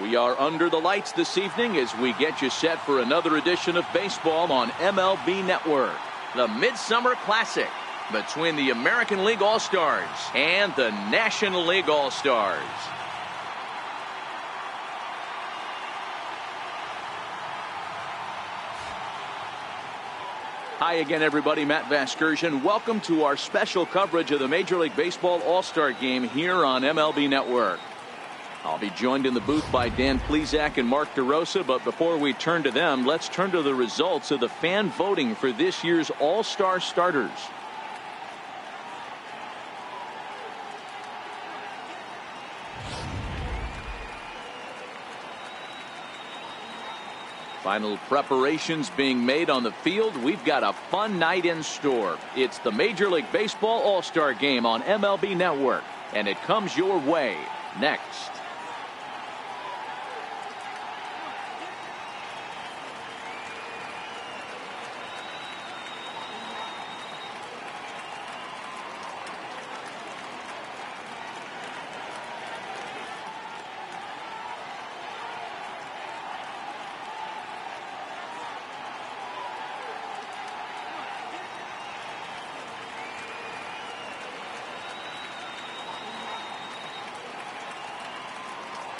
We are under the lights this evening as we get you set for another edition of baseball on MLB Network. The Midsummer Classic between the American League All-Stars and the National League All-Stars. Hi again, everybody. Matt Vasgersian. Welcome to our special coverage of the Major League Baseball All-Star Game here on MLB Network. I'll be joined in the booth by Dan Plesac and Mark DeRosa, but before we turn to them, let's turn to the results of the fan voting for this year's All-Star starters. Final preparations being made on the field. We've got a fun night in store. It's the Major League Baseball All-Star Game on MLB Network, and it comes your way next.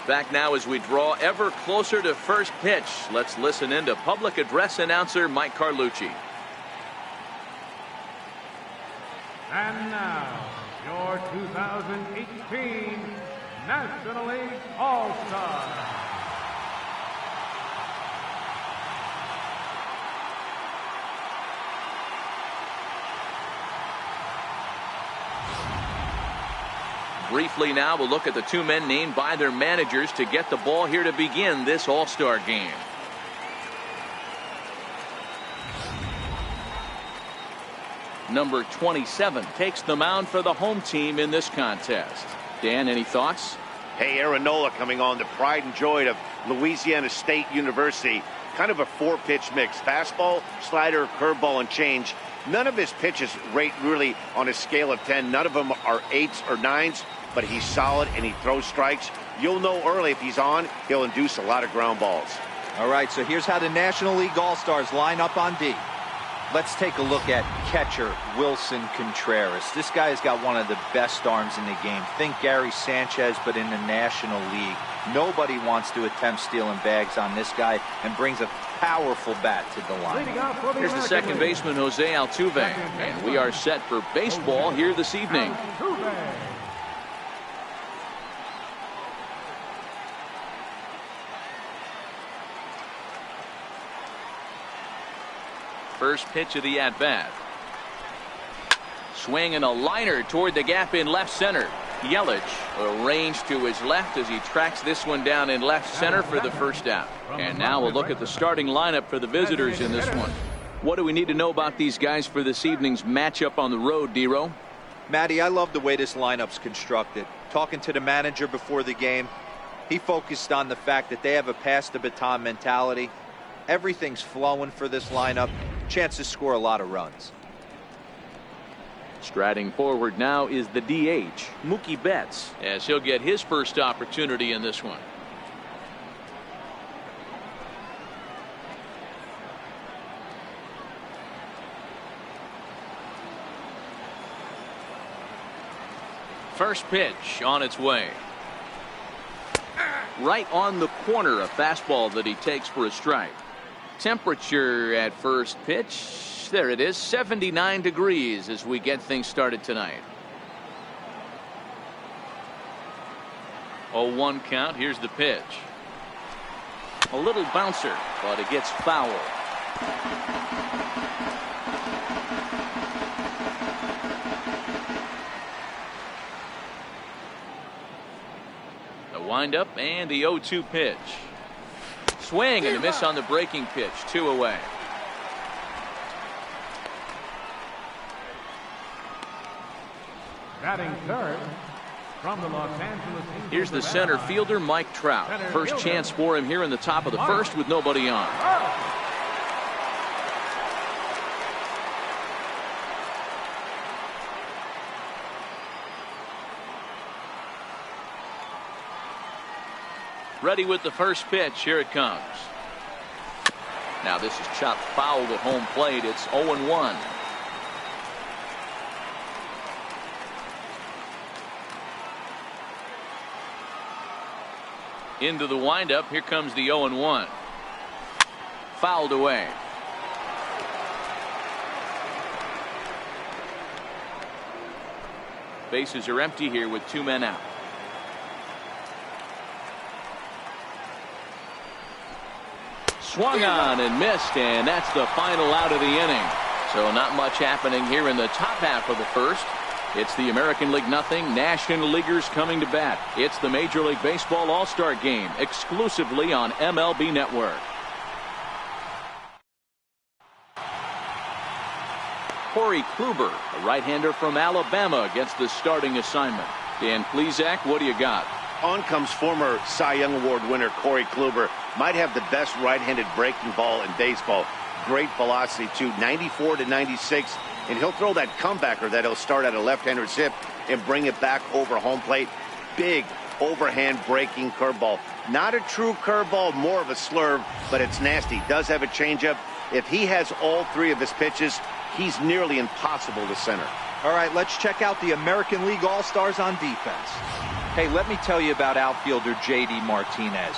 Back now as we draw ever closer to first pitch. Let's listen in to public address announcer Mike Carlucci. And now, your 2018 National League All-Stars. Briefly now, we'll look at the two men named by their managers to get the ball here to begin this All-Star game. Number 27 takes the mound for the home team in this contest. Dan, any thoughts? Hey, Aaron Nola coming on, the pride and joy of Louisiana State University. Kind of a four-pitch mix. Fastball, slider, curveball, and change. None of his pitches rate really on a scale of 10. None of them are 8s or 9s. But he's solid and he throws strikes. You'll know early if he's on, he'll induce a lot of ground balls. All right, so here's how the National League All-Stars line up on D. Let's take a look at catcher Wilson Contreras. This guy has got one of the best arms in the game. Think Gary Sanchez, but in the National League. Nobody wants to attempt stealing bags on this guy, and brings a powerful bat to the line. Here's the second baseman, Jose Altuve. And we are set for baseball here this evening. First pitch of the at-bat. Swing and a liner toward the gap in left center. Yelich arranged to his left as he tracks this one down in left center for the first out. And now we'll look at the starting lineup for the visitors in this one. What do we need to know about these guys for this evening's matchup on the road, Dero? Matty, I love the way this lineup's constructed. Talking to the manager before the game, he focused on the fact that they have a pass the baton mentality. Everything's flowing for this lineup. Chance to score a lot of runs. Striding forward now is the DH, Mookie Betts, as he'll get his first opportunity in this one. First pitch on its way. Right on the corner, a fastball that he takes for a strike. Temperature at first pitch, there it is, 79 degrees as we get things started tonight. 0-1 count. Here's the pitch. A little bouncer, but it gets foul. The windup and the 0-2 pitch. Swing and a miss on the breaking pitch. 2 away. Batting third from the Los Angeles Angels. Here's the center fielder, Mike Trout. First chance for him here in the top of the first with nobody on. Ready with the first pitch. Here it comes. Now this is chopped foul at home plate. It's 0-1. Into the windup. Here comes the 0-1. Fouled away. Bases are empty here with 2 men out. Swung on and missed, and that's the final out of the inning. So not much happening here in the top half of the first. It's the American League nothing, National Leaguers coming to bat. It's the Major League Baseball All-Star Game, exclusively on MLB Network. Corey Kluber, a right-hander from Alabama, gets the starting assignment. Dan Plesac, what do you got? On comes former Cy Young Award winner Corey Kluber. Might have the best right-handed breaking ball in baseball. Great velocity too, 94 to 96, and he'll throw that comebacker that he'll start at a left-hander's hip and bring it back over home plate. Big overhand breaking curveball. Not a true curveball, more of a slurve, but it's nasty. Does have a changeup. If he has all 3 of his pitches, he's nearly impossible to center. All right, let's check out the American League All-Stars on defense. Hey, let me tell you about outfielder J.D. Martinez.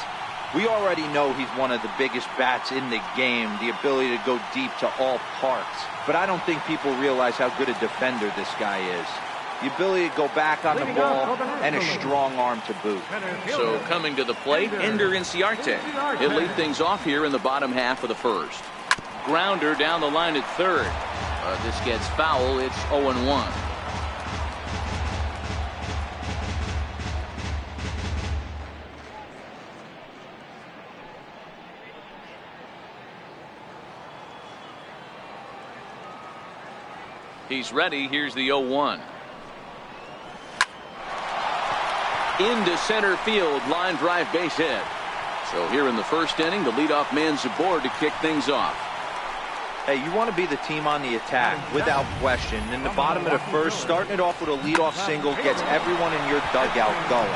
We already know he's one of the biggest bats in the game, the ability to go deep to all parks. But I don't think people realize how good a defender this guy is. The ability to go back on the ball and a strong arm to boot. So coming to the plate, Ender Inciarte. He'll lead things off here in the bottom half of the first. Grounder down the line at third. This gets foul. It's 0-1. He's ready. Here's the 0-1. Into center field. Line drive base hit. So here in the first inning, the leadoff man's aboard to kick things off. Hey, you want to be the team on the attack, without question. In the bottom of the first, starting it off with a leadoff single gets everyone in your dugout going.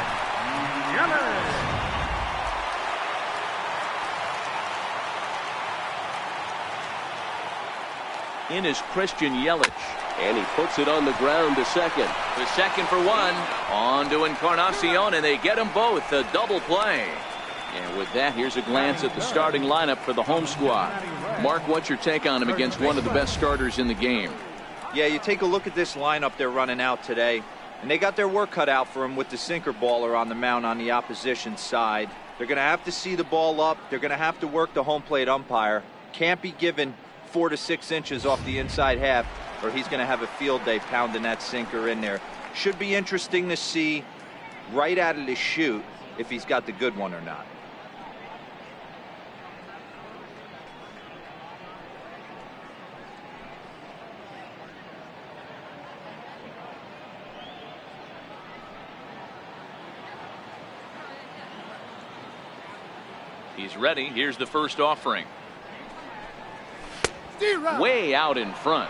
In is Christian Yelich, and he puts it on the ground to second. The second for one. On to Encarnacion, and they get them both. A double play. And with that, here's a glance at the starting lineup for the home squad. Mark, what's your take on him against one of the best starters in the game? Yeah, you take a look at this lineup they're running out today, and they got their work cut out for him with the sinker baller on the mound on the opposition side. They're going to have to see the ball up. They're going to have to work the home plate umpire. Can't be given 4 to 6 inches off the inside half, or he's going to have a field day pounding that sinker in there. Should be interesting to see right out of the chute if he's got the good one or not. He's ready. Here's the first offering. Way out in front.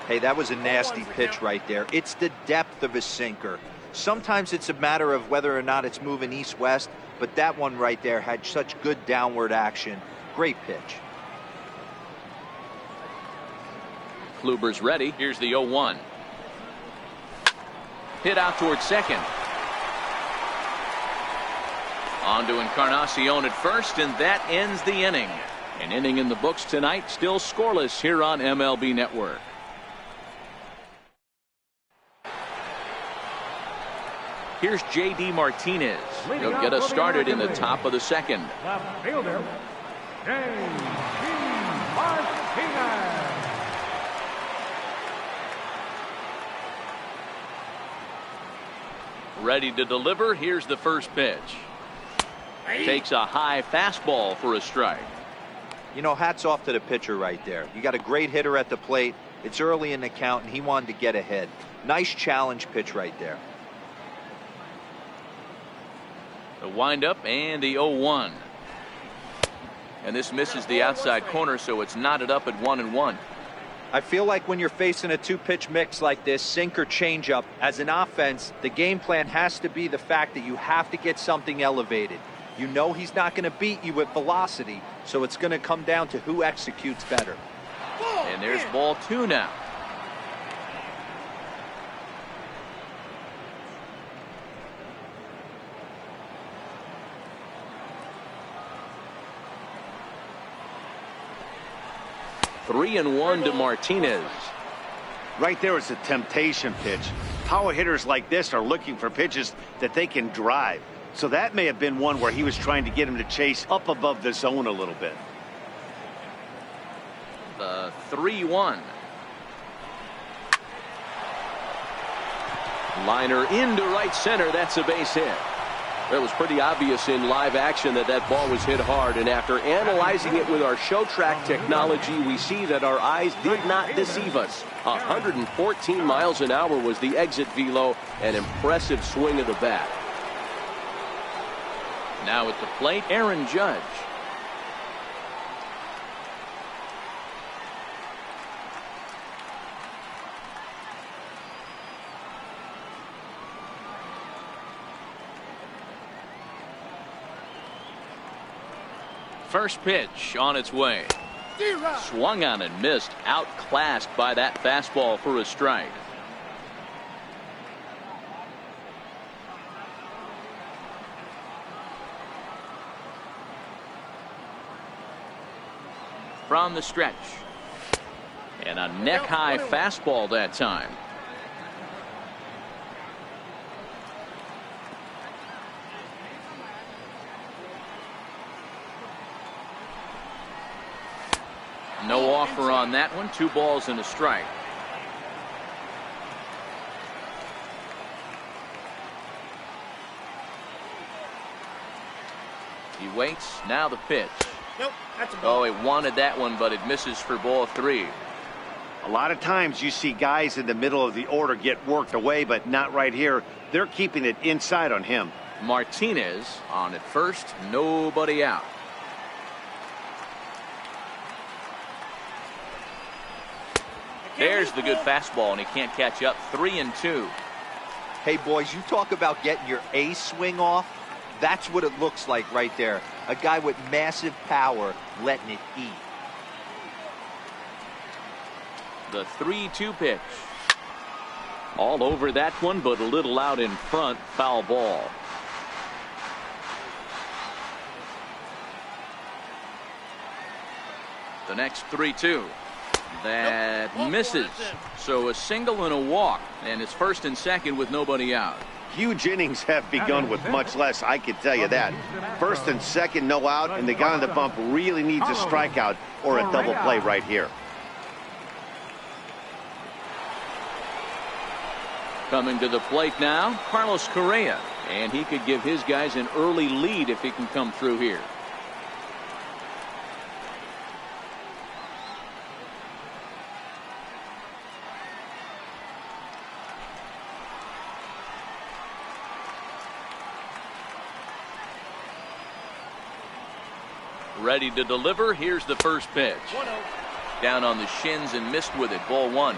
Hey, that was a nasty pitch right there. It's the depth of his sinker. Sometimes it's a matter of whether or not it's moving east-west, but that one right there had such good downward action. Great pitch. Kluber's ready. Here's the 0-1. Hit out towards second. On to Encarnacion at first, and that ends the inning. An inning in the books tonight, still scoreless here on MLB Network. Here's J.D. Martinez. He'll get us started in the top of the second. Left fielder, J.D. Martinez. Ready to deliver. Here's the first pitch. Takes a high fastball for a strike. You know, hats off to the pitcher right there. You got a great hitter at the plate. It's early in the count, and he wanted to get ahead. Nice challenge pitch right there. The windup and the 0-1. And this misses the outside corner, so it's knotted up at 1-1. I feel like when you're facing a two-pitch mix like this, sinker changeup, as an offense, the game plan has to be the fact that you have to get something elevated. You know he's not going to beat you with velocity, so it's going to come down to who executes better. And there's ball 2 now. Three and one to Martinez. Right there is a temptation pitch. Power hitters like this are looking for pitches that they can drive. So that may have been one where he was trying to get him to chase up above the zone a little bit. The 3-1. Liner into right center. That's a base hit. It was pretty obvious in live action that that ball was hit hard, and after analyzing it with our show track technology, we see that our eyes did not deceive us. 114 miles an hour was the exit velo, an impressive swing of the bat. Now at the plate, Aaron Judge. First pitch on its way. Swung on and missed. Outclassed by that fastball for a strike. From the stretch. And a neck-high fastball that time. No offer on that one. 2 balls and a strike. He waits. Now the pitch. Nope, that's a ball. Oh, he wanted that one, but it misses for ball 3. A lot of times you see guys in the middle of the order get worked away, but not right here. They're keeping it inside on him. Martinez on at first. Nobody out. There's the good fastball, and he can't catch up. 3-2. Hey, boys, you talk about getting your A swing off. That's what it looks like right there. A guy with massive power letting it eat. The 3-2 pitch. All over that one, but a little out in front. Foul ball. The next 3-2. That misses. So a single and a walk, and it's first and second with nobody out. Huge innings have begun with much less, I can tell you that. First and second, no out, and the guy on the bump really needs a strikeout or a double play right here. Coming to the plate now, Carlos Correa, and he could give his guys an early lead if he can come through here. Ready to deliver. Here's the first pitch. Down on the shins and missed with it. Ball 1.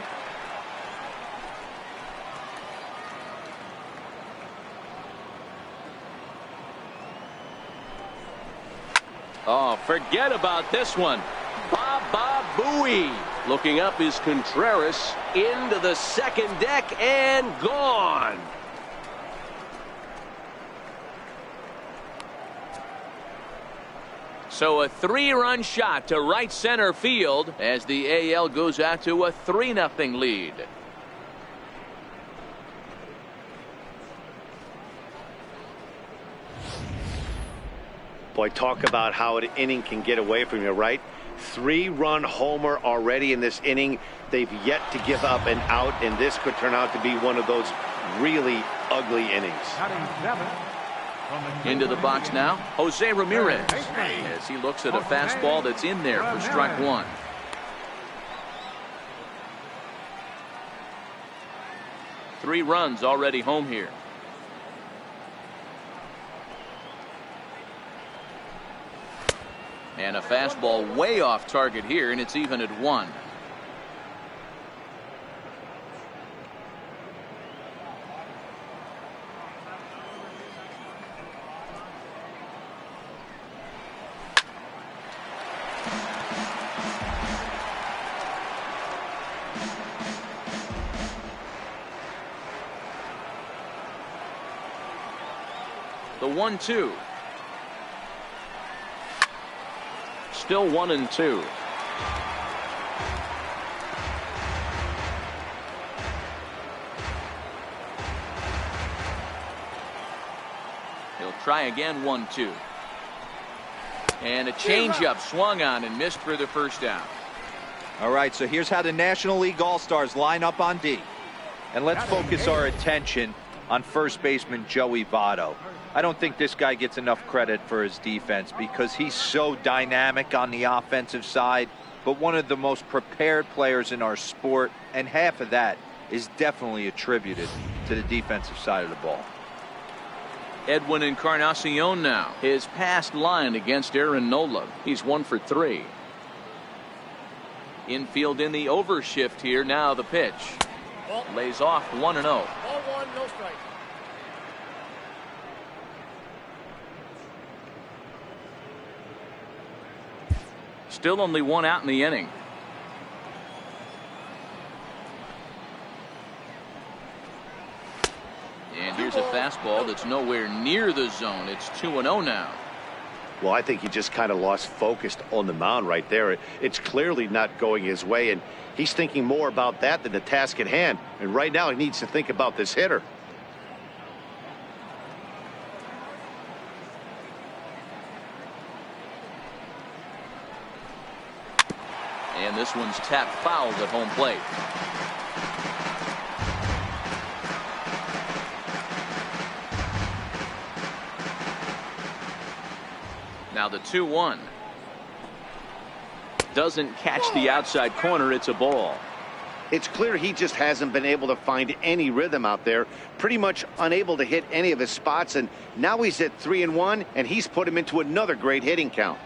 Oh, forget about this one. Baba Booey. Looking up is Contreras into the second deck and gone. So a 3-run shot to right center field as the AL goes out to a 3-0 lead. Boy, talk about how an inning can get away from you, right? 3-run homer already in this inning. They've yet to give up an out, and this could turn out to be one of those really ugly innings. Into the box now, Jose Ramirez, as he looks at a fastball that's in there for strike 1. Three runs already home here. And a fastball way off target here, and it's even at 1. The 1-2. Still 1-2. He'll try again. 1-2. And a changeup swung on and missed for the first down. All right, so here's how the National League All-Stars line up on D. And let's focus our attention on first baseman Joey Votto. I don't think this guy gets enough credit for his defense because he's so dynamic on the offensive side, but one of the most prepared players in our sport, and half of that is definitely attributed to the defensive side of the ball. Edwin Encarnacion now. His past line against Aaron Nola. He's 1 for 3. Infield in the overshift here. Now the pitch. Lays off 1-0. Ball 1, no strike. Still only 1 out in the inning. And here's a fastball that's nowhere near the zone. It's 2-0 now. Well, I think he just kind of lost focus on the mound right there. It's clearly not going his way, and he's thinking more about that than the task at hand. And right now he needs to think about this hitter. And this one's tapped foul at home plate. Now the 2-1. Doesn't catch the outside corner. It's a ball. It's clear he just hasn't been able to find any rhythm out there. Pretty much unable to hit any of his spots. And now he's at 3-1, and he's put him into another great hitting count.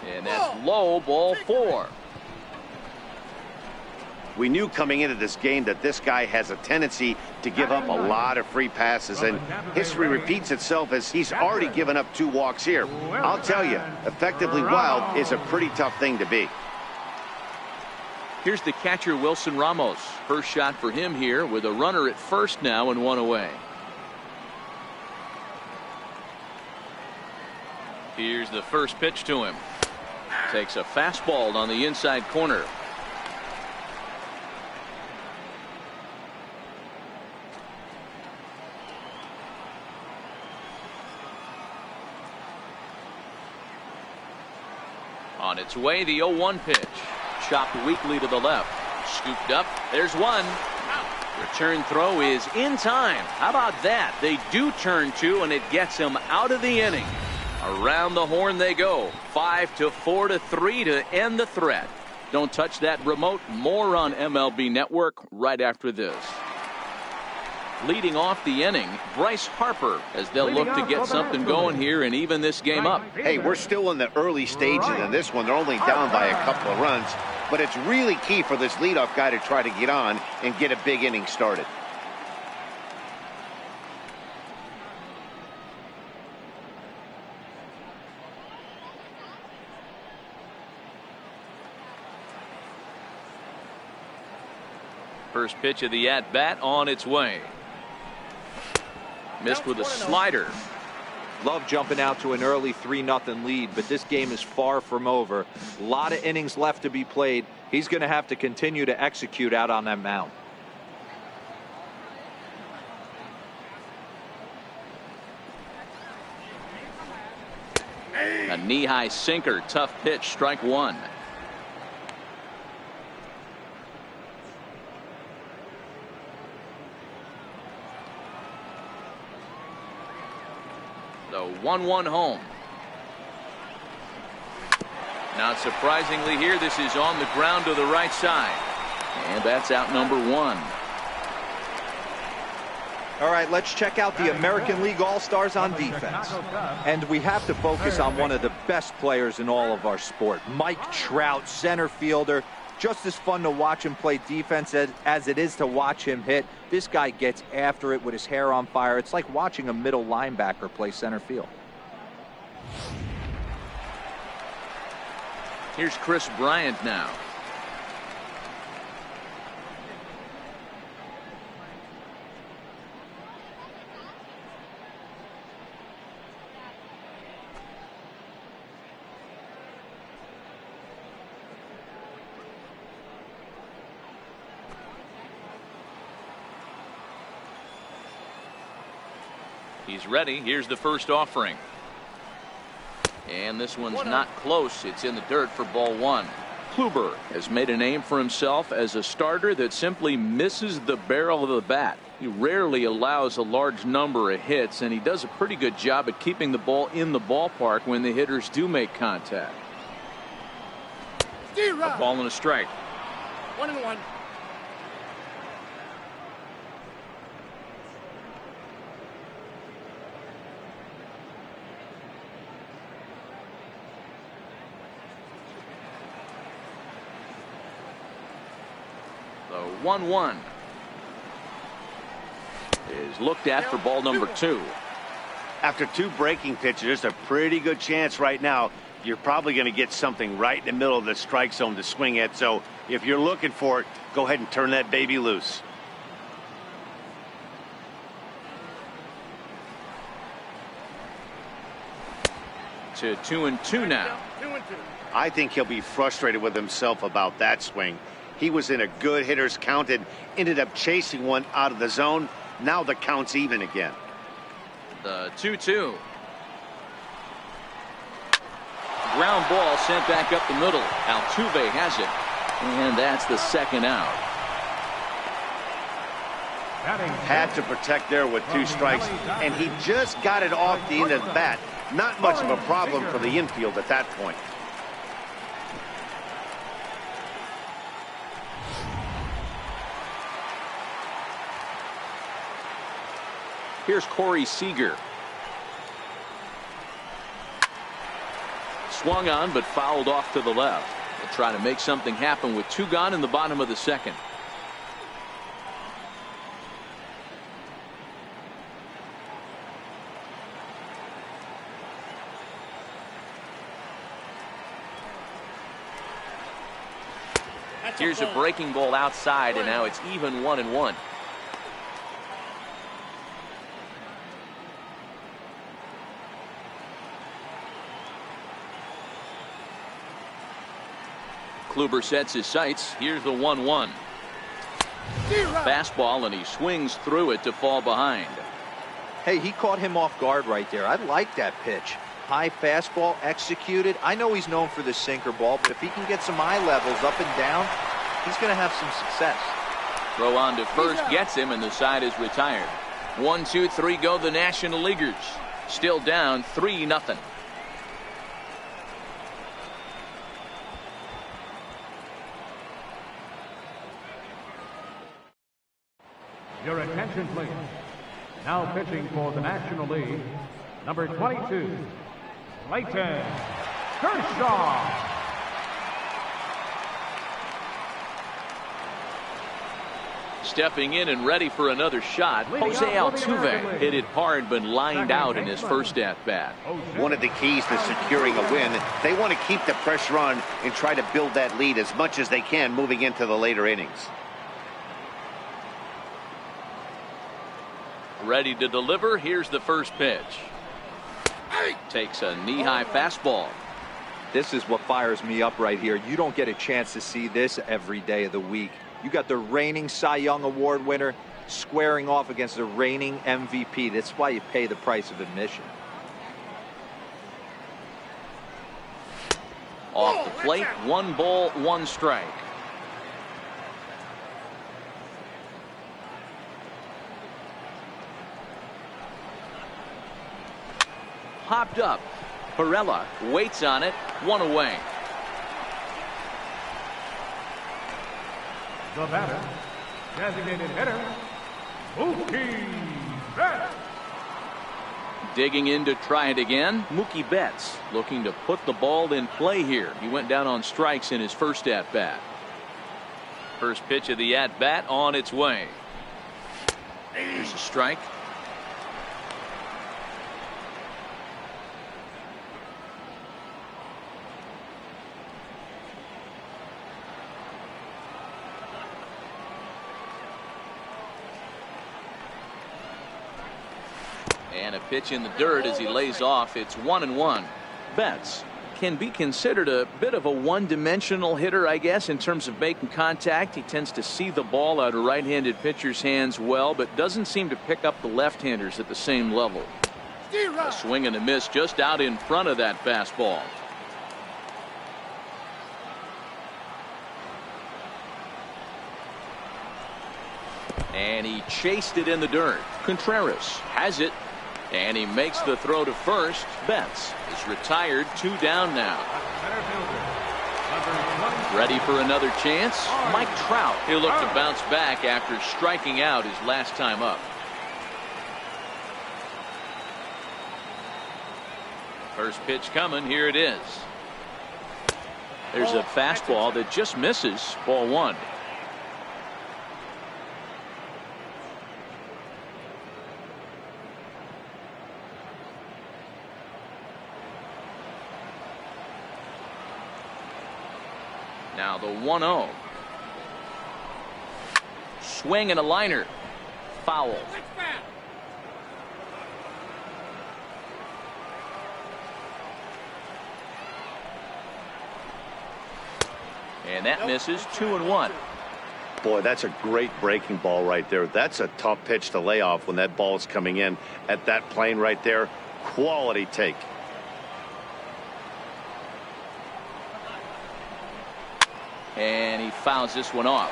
And that's low, ball 4. We knew coming into this game that this guy has a tendency to give up a lot of free passes, and history repeats itself as he's already given up 2 walks here. I'll tell you, effectively wild is a pretty tough thing to be. Here's the catcher, Wilson Ramos. First shot for him here with a runner at first now and 1 away. Here's the first pitch to him. Takes a fastball on the inside corner. On its way, the 0-1 pitch. Chopped weakly to the left. Scooped up. There's one. Return throw is in time. How about that? They do turn 2, and it gets him out of the inning. Around the horn they go. 5-4-3 to end the threat. Don't touch that remote. More on MLB Network right after this. Leading off the inning, Bryce Harper, as they'll look to get something going here and even this game up. Hey, we're still in the early stages of this one. They're only down by a couple of runs, but it's really key for this leadoff guy to try to get on and get a big inning started. First pitch of the at-bat on its way. Missed with a slider. Love jumping out to an early 3-0 lead, but this game is far from over. A lot of innings left to be played. He's going to have to continue to execute out on that mound. A knee-high sinker, tough pitch, strike 1. The 1-1 home. Not surprisingly here, this is on the ground to the right side. And that's out number 1. All right, let's check out the American League All-Stars on defense. And we have to focus on one of the best players in all of our sport, Mike Trout, center fielder. Just as fun to watch him play defense as it is to watch him hit. This guy gets after it with his hair on fire. It's like watching a middle linebacker play center field. Here's Kris Bryant now. He's ready. Here's the first offering. And this one's not close. It's in the dirt for ball one. Kluber has made a name for himself as a starter that simply misses the barrel of the bat. He rarely allows a large number of hits, and he does a pretty good job at keeping the ball in the ballpark when the hitters do make contact. A ball and a strike. 1-1. The 1-1 is looked at for ball number 2. After 2 breaking pitches, there's a pretty good chance right now you're probably going to get something right in the middle of the strike zone to swing at. So if you're looking for it, go ahead and turn that baby loose. To 2-2 now. 2-2. I think he'll be frustrated with himself about that swing. He was in a good hitter's count and ended up chasing one out of the zone. Now the count's even again. The 2-2. Ground ball sent back up the middle. Altuve has it. And that's the second out. Had to protect there with 2 strikes, and he just got it off the end of the bat. Not much of a problem for the infield at that point. Here's Corey Seager. Swung on but fouled off to the left. They'll try to make something happen with 2 gone in the bottom of the second. Here's a breaking ball outside, and now it's even 1-1. Kluber sets his sights. Here's the 1-1. Fastball, and he swings through it to fall behind. Hey, he caught him off guard right there. I like that pitch. High fastball executed. I know he's known for the sinker ball, but if he can get some eye levels up and down, he's going to have some success. Throw on to first gets him, and the side is retired. 1, 2, 3 go the National Leaguers. Still down 3-0. Your attention, please. Now pitching for the National League, number 22, Clayton Kershaw. Stepping in and ready for another shot. Jose Altuve hit it hard but lined out in his first at-bat. One of the keys to securing a win, they want to keep the pressure on and try to build that lead as much as they can moving into the later innings. Ready to deliver. Here's the first pitch. Takes a knee-high fastball. This is what fires me up right here. You don't get a chance to see this every day of the week. You got the reigning Cy Young Award winner squaring off against the reigning MVP. That's why you pay the price of admission. Off the plate, 1 ball, 1 strike. Popped up. Perella waits on it. 1 away. The batter, designated hitter, Mookie Betts. Digging in to try it again. Mookie Betts looking to put the ball in play here. He went down on strikes in his first at-bat. First pitch of the at-bat on its way. There's a strike. And a pitch in the dirt as he lays off. It's 1-1. Betts can be considered a bit of a one-dimensional hitter, I guess, in terms of making contact. He tends to see the ball out of right-handed pitchers' hands well, but doesn't seem to pick up the left-handers at the same level. A swing and a miss just out in front of that fastball. And he chased it in the dirt. Contreras has it, and he makes the throw to first. Betts is retired, 2 down now. Ready for another chance? Mike Trout. He'll look to bounce back after striking out his last time up. First pitch coming. Here it is. There's a fastball that just misses. Ball 1. Now the 1-0. Swing and a liner. Foul. And that misses. 2-1. Boy, that's a great breaking ball right there. That's a tough pitch to lay off when that ball is coming in at that plane right there. Quality take. And he fouls this one off.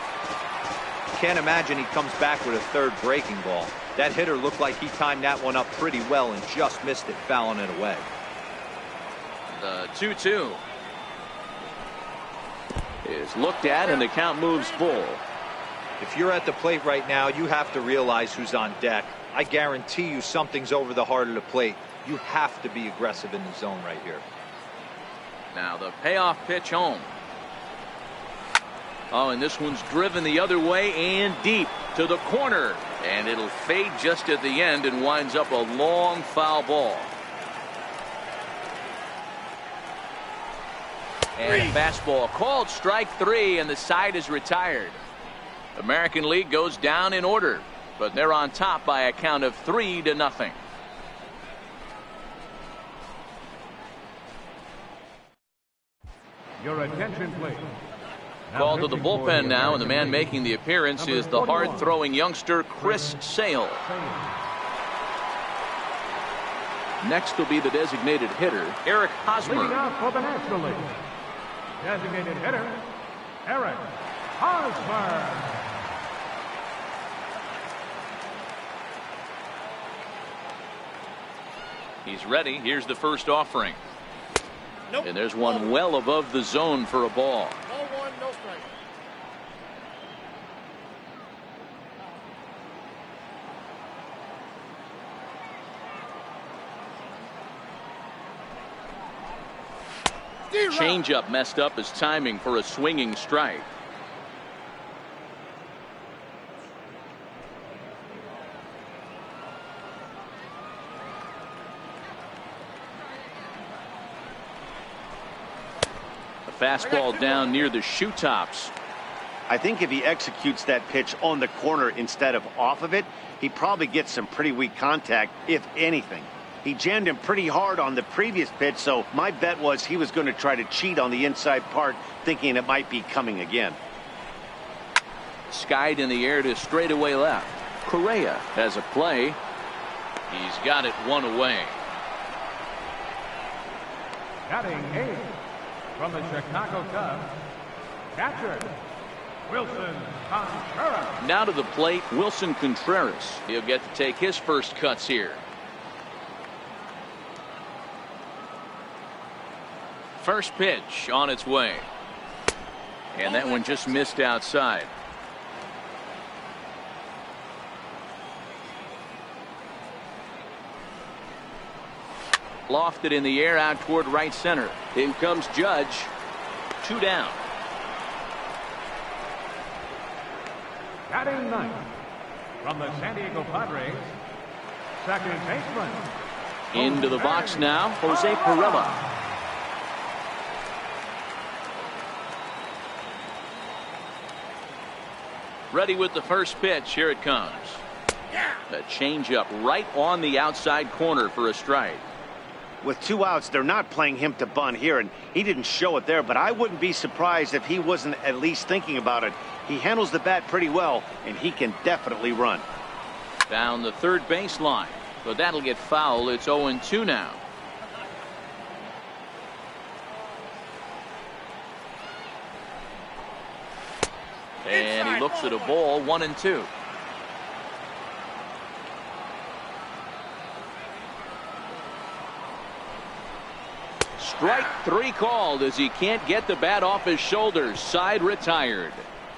Can't imagine he comes back with a third breaking ball. That hitter looked like he timed that one up pretty well and just missed it, fouling it away. The 2-2 is looked at, and the count moves full. If you're at the plate right now, you have to realize who's on deck. I guarantee you something's over the heart of the plate. You have to be aggressive in the zone right here. Now the payoff pitch home. Oh, and this one's driven the other way and deep to the corner. And it'll fade just at the end and winds up a long foul ball. And a fastball called strike 3, and the side is retired. American League goes down in order, but they're on top by a count of 3-0. Your attention, please. Called to the bullpen now, and the man making the appearance is the hard-throwing youngster Kris Sale. Next will be the designated hitter, Eric Hosmer. Leading out for the National League, designated hitter, Eric Hosmer. He's ready. Here's the first offering. And there's one well above the zone for a ball. No strike. Changeup messed up his timing for a swinging strike. Fastball down near the shoe tops. I think if he executes that pitch on the corner instead of off of it, he probably gets some pretty weak contact, if anything. He jammed him pretty hard on the previous pitch, so my bet was he was going to try to cheat on the inside part, thinking it might be coming again. Skied in the air to straightaway left. Correa has a play. He's got it one away. Batting 8 from the Chicago Cubs, catcher Wilson Contreras. Now to the plate, Wilson Contreras. He'll get to take his first cuts here. First pitch on its way. And that one just missed outside. Lofted in the air out toward right center. In comes Judge. 2 down. Batting 9 from the San Diego Padres, second baseman. Into the box now, Jose Pirela. Ready with the first pitch. Here it comes. A changeup right on the outside corner for a strike. With 2 outs, they're not playing him to bunt here, and he didn't show it there, but I wouldn't be surprised if he wasn't at least thinking about it. He handles the bat pretty well, and he can definitely run. Down the third baseline, but that'll get foul. It's 0-2 now. And he looks at a ball, 1-2. Strike 3 called as he can't get the bat off his shoulders. Side retired.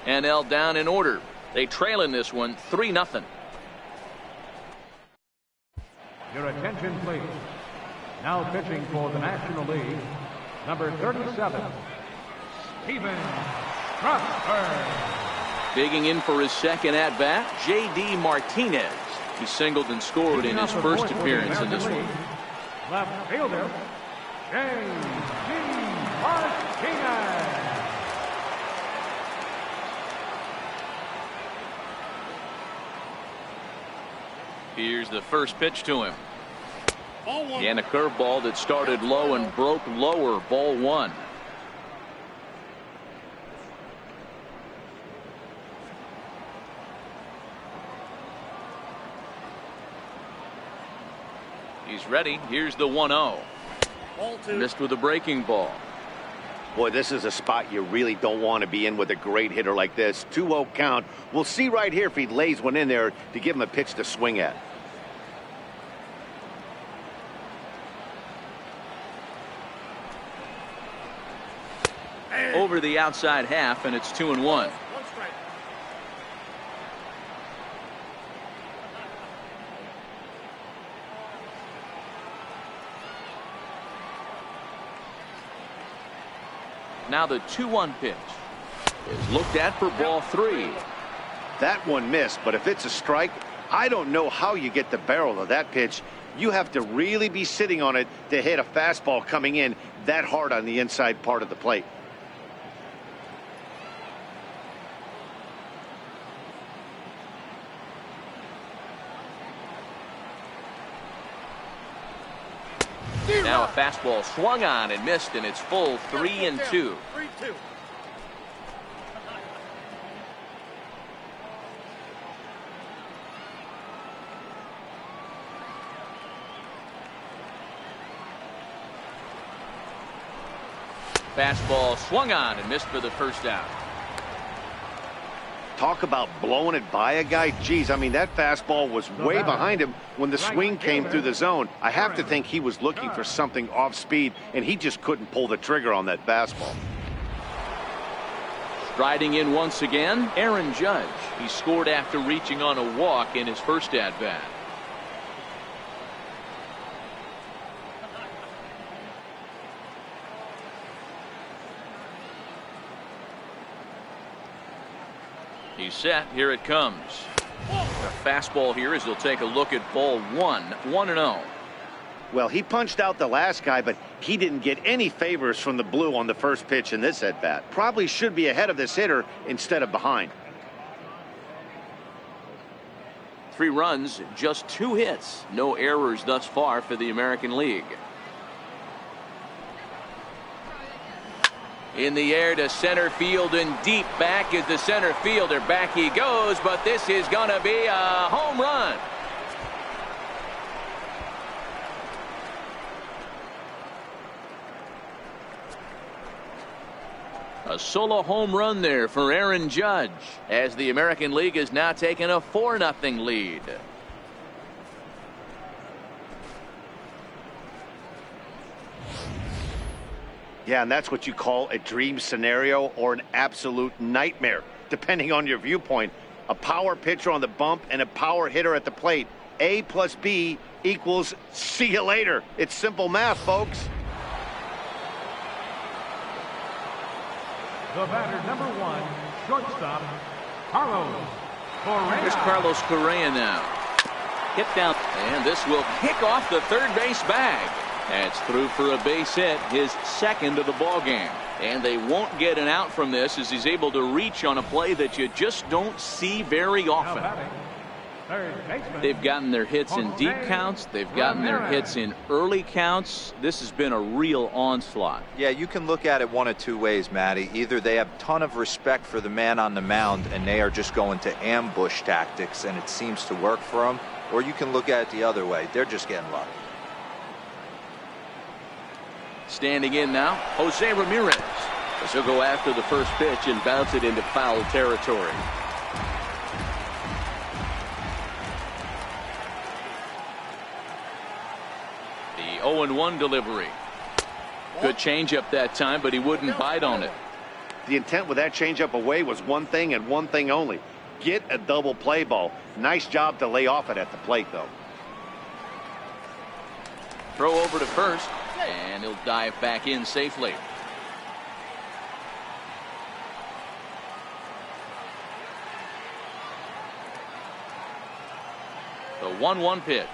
NL down in order. They trail in this one 3-0. Your attention, please. Now pitching for the National League, number 37, Steven Strasburg. Digging in for his second at-bat, J.D. Martinez. He singled and scored in his first appearance in this one. Left fielder, J.D. Martinez. Here's the first pitch to him. And a curveball that started low and broke lower. Ball 1. He's ready. Here's the 1-0. Missed with a breaking ball. Boy, this is a spot you really don't want to be in with a great hitter like this. 2-0 count. We'll see right here if he lays one in there to give him a pitch to swing at. Over the outside half, and it's 2-1. Now the 2-1 pitch is looked at for ball 3. That one missed, but if it's a strike, I don't know how you get the barrel of that pitch. You have to really be sitting on it to hit a fastball coming in that hard on the inside part of the plate. Now a fastball swung on and missed, and it's full 3-2. 3-2. Fastball swung on and missed for the first out. Talk about blowing it by a guy. Geez, I mean, that fastball was way behind him when the swing came through the zone. I have to think he was looking for something off speed, and he just couldn't pull the trigger on that fastball. Striding in once again, Aaron Judge. He scored after reaching on a walk in his first at-bat. He's set. Here it comes. A fastball here as he'll take a look at ball 1. 1-0. Well, he punched out the last guy, but he didn't get any favors from the blue on the first pitch in this at-bat. Probably should be ahead of this hitter instead of behind. 3 runs, just 2 hits. No errors thus far for the American League. In the air to center field and deep. Back is the center fielder. Back he goes, but this is going to be a home run. A solo home run there for Aaron Judge, as the American League has now taken a 4-0 lead. Yeah, and that's what you call a dream scenario or an absolute nightmare, depending on your viewpoint. A power pitcher on the bump and a power hitter at the plate. A plus B equals see you later. It's simple math, folks. The batter, number 1, shortstop, Carlos Correa. Here's Carlos Correa now. Hit down, and this will kick off the third base bag. That's through for a base hit, his second of the ball game. And they won't get an out from this as he's able to reach on a play that you just don't see very often. Third baseman. They've gotten their hits in deep counts. They've gotten their hits in early counts. This has been a real onslaught. Yeah, you can look at it one of two ways, Matty. Either they have a ton of respect for the man on the mound and they are just going to ambush tactics and it seems to work for them, or you can look at it the other way. They're just getting lucky. Standing in now, Jose Ramirez. As he'll go after the first pitch and bounce it into foul territory. The 0-1 delivery. Good changeup that time, but he wouldn't bite on it. The intent with that changeup away was one thing and one thing only. Get a double play ball. Nice job to lay off it at the plate, though. Throw over to first, and he'll dive back in safely. The 1-1 pitch.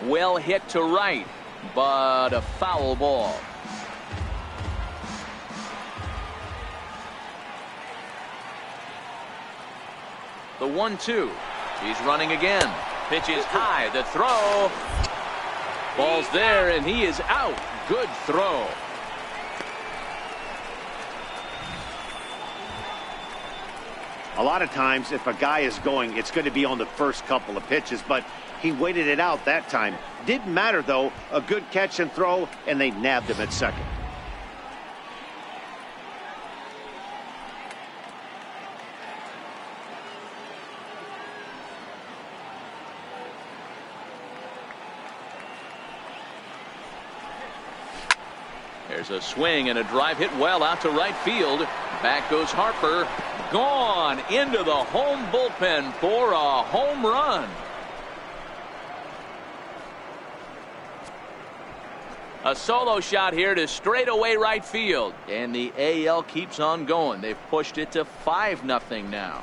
Well hit to right, but a foul ball. The 1-2. He's running again. Pitch is high. The throw. Ball's there, and he is out. Good throw. A lot of times, if a guy is going, it's going to be on the first couple of pitches, but he waited it out that time. Didn't matter, though. A good catch and throw, and they nabbed him at second. There's a swing and a drive hit well out to right field. Back goes Harper. Gone into the home bullpen for a home run. A solo shot here to straightaway right field. And the AL keeps on going. They've pushed it to 5-0 now.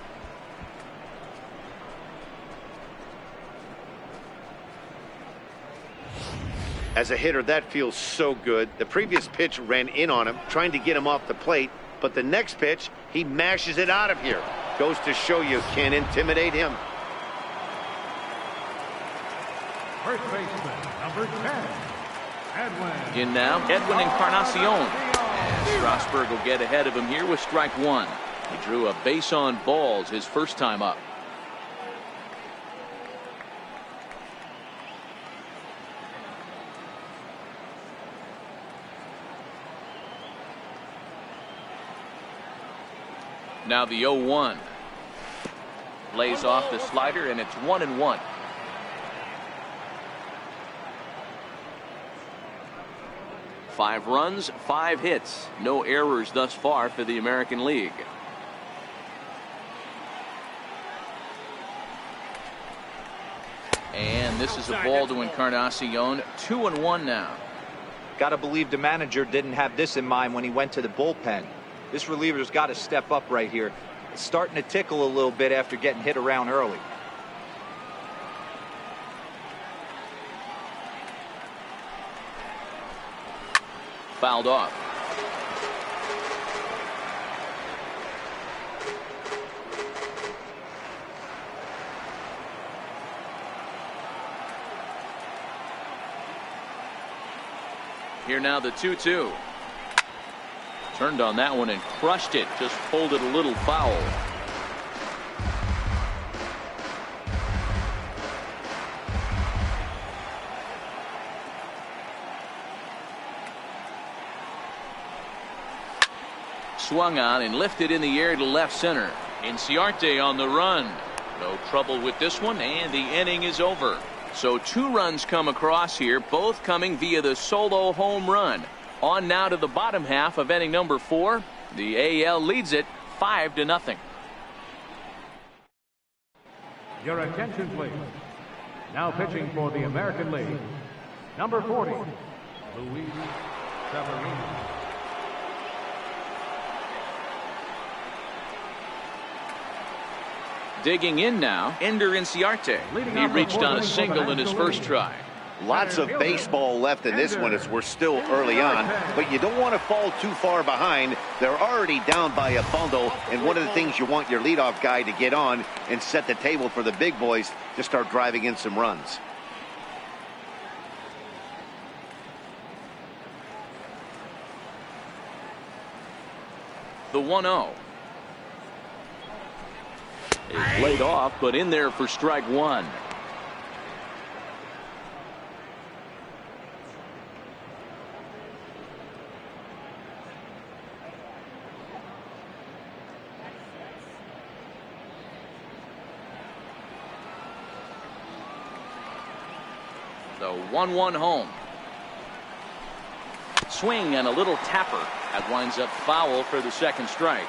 As a hitter, that feels so good. The previous pitch ran in on him, trying to get him off the plate. But the next pitch, he mashes it out of here. Goes to show you can't intimidate him. First baseman, number 10, Edwin. In now, Edwin Encarnacion. And Strasburg will get ahead of him here with strike one. He drew a base on balls his first time up. Now the 0-1. Lays off the slider, and it's 1-1. Five runs, 5 hits. No errors thus far for the American League. And this is a ball to Encarnacion. 2-1 now. Gotta believe the manager didn't have this in mind when he went to the bullpen. This reliever's got to step up right here. It's starting to tickle a little bit after getting hit around early. Fouled off. Here now the 2-2. Turned on that one and crushed it. Just pulled it a little foul. Swung on and lifted in the air to left center. Inciarte on the run. No trouble with this one, and the inning is over. So 2 runs come across here, both coming via the solo home run. On now to the bottom half of inning number 4. The AL leads it 5-0. Your attention, please. Now pitching for the American League, number 40, Luis Severino. Digging in now, Ender Inciarte. He reached on a single in his first try. Lots of baseball left in this one as we're still early on, but you don't want to fall too far behind. They're already down by a bundle, and one of the things you want your leadoff guy to get on and set the table for the big boys to start driving in some runs. The 1-0 is laid off, but in there for strike one. The 1-1 home. Swing and a little tapper. That winds up foul for the second strike.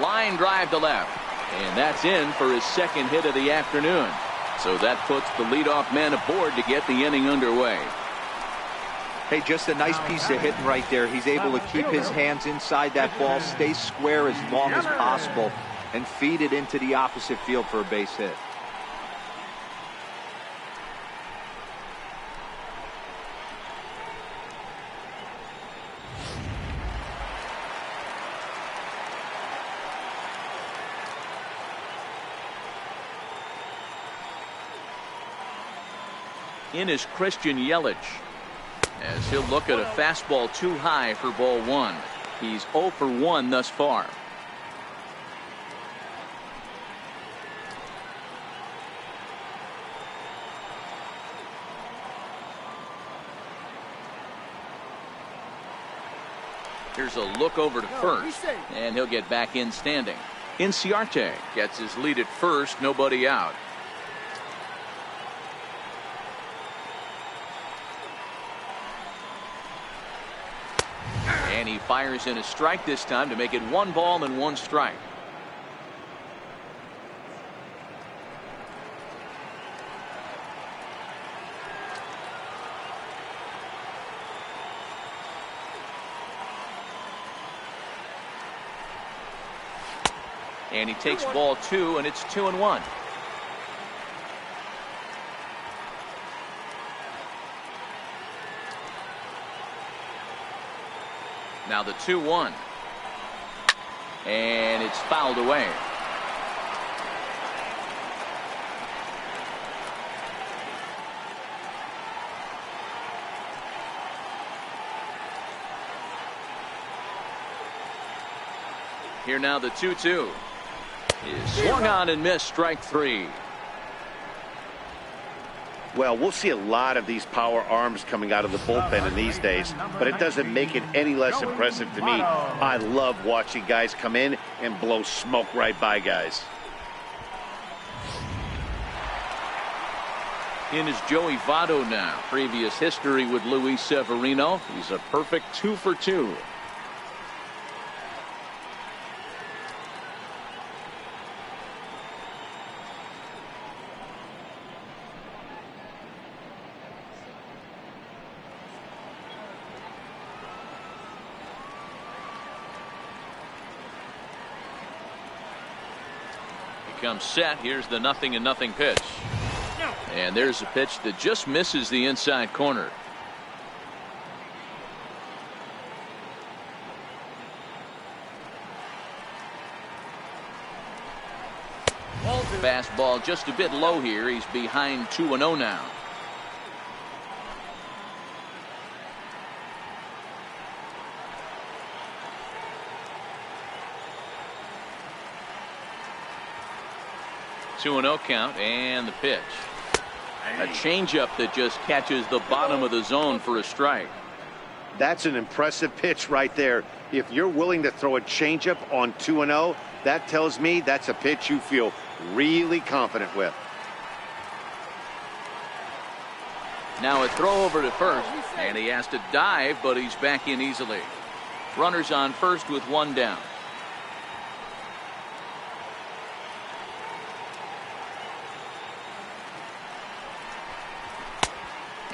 Line drive to left. And that's in for his second hit of the afternoon. So that puts the leadoff man aboard to get the inning underway. Hey, just a nice piece of hitting right there. He's able to keep his hands inside that ball, stay square as long as possible, and feed it into the opposite field for a base hit. In is Christian Yelich, as he'll look at a fastball too high for ball one. He's 0 for 1 thus far. Here's a look over to first, and he'll get back in standing. Inciarte gets his lead at first, nobody out. And he fires in a strike this time to make it 1 ball and 1 strike. And he takes ball 2, and it's 2-1. Now the 2-1. And it's fouled away. Here now the 2-2 is swung on and missed, strike 3. Well, we'll see a lot of these power arms coming out of the bullpen in these days, but it doesn't make it any less impressive to me. I love watching guys come in and blow smoke right by guys. In is Joey Votto now. Previous history with Luis Severino. He's a perfect 2 for 2. Comes set. Here's the 0-0 pitch, and there's a pitch that just misses the inside corner. Fastball just a bit low here. He's behind 2-0 now. Two 2-0 count, and the pitch. A changeup that just catches the bottom of the zone for a strike. That's an impressive pitch right there. If you're willing to throw a changeup on 2-0, that tells me that's a pitch you feel really confident with. Now a throw over to first, and he has to dive, but he's back in easily. Runners on first with 1 down.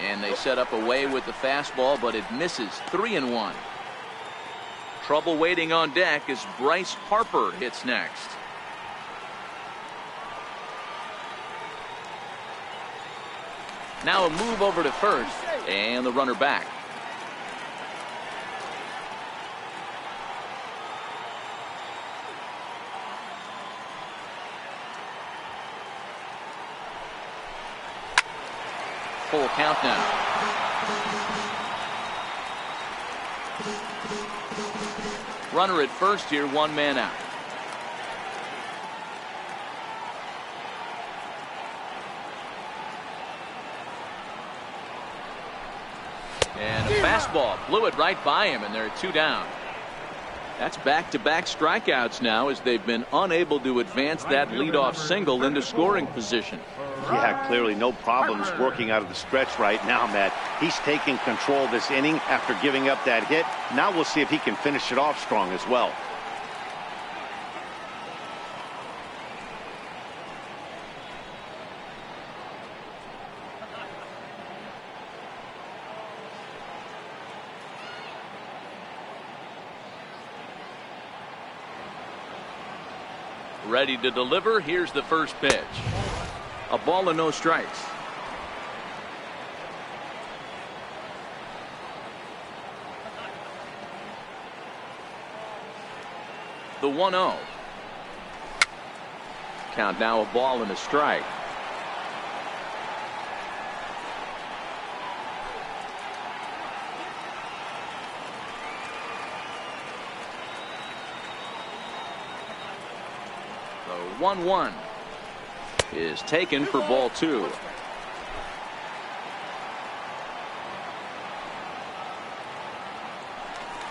And they set up away with the fastball, but it misses. 3-1. trouble waiting on deck as Bryce Harper hits next. Now a move over to first, and the runner back. Full count now. Runner at first here, one man out. And a fastball blew it right by him, and there are two down. That's back-to-back strikeouts now as they've been unable to advance that leadoff single into scoring position. Yeah, clearly no problems working out of the stretch right now, Matt. He's taking control of this inning after giving up that hit. Now we'll see if he can finish it off strong as well. Ready to deliver. Here's the first pitch. A ball and no strikes. The 1-0. Count now, a ball and a strike. The 1-1 is taken for ball two.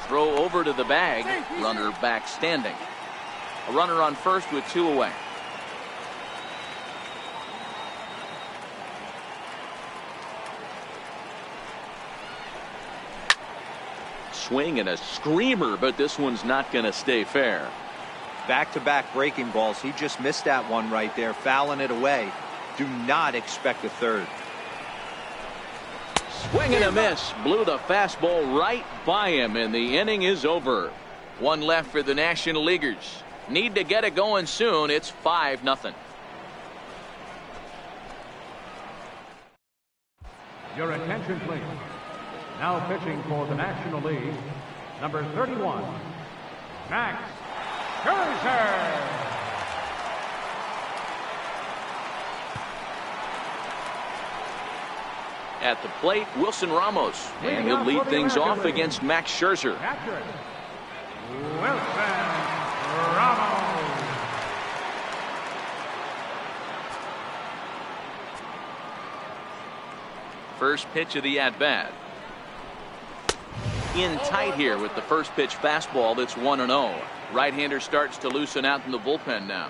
Throw over to the bag. Runner back standing. A runner on first with two away. Swing and a screamer, but this one's not going to stay fair. Back-to-back breaking balls. He just missed that one right there, fouling it away. Do not expect a third. Swing and a miss. Blew the fastball right by him, and the inning is over. One left for the National Leaguers. Need to get it going soon. It's 5-0. Your attention, please. Now pitching for the National League, number 31, Max Scherzer. At the plate, Wilson Ramos, and he'll lead things off against Max Scherzer. Captain Wilson Ramos. First pitch of the at-bat. In tight here with the first pitch fastball. That's 1-0. Right-hander starts to loosen out in the bullpen now.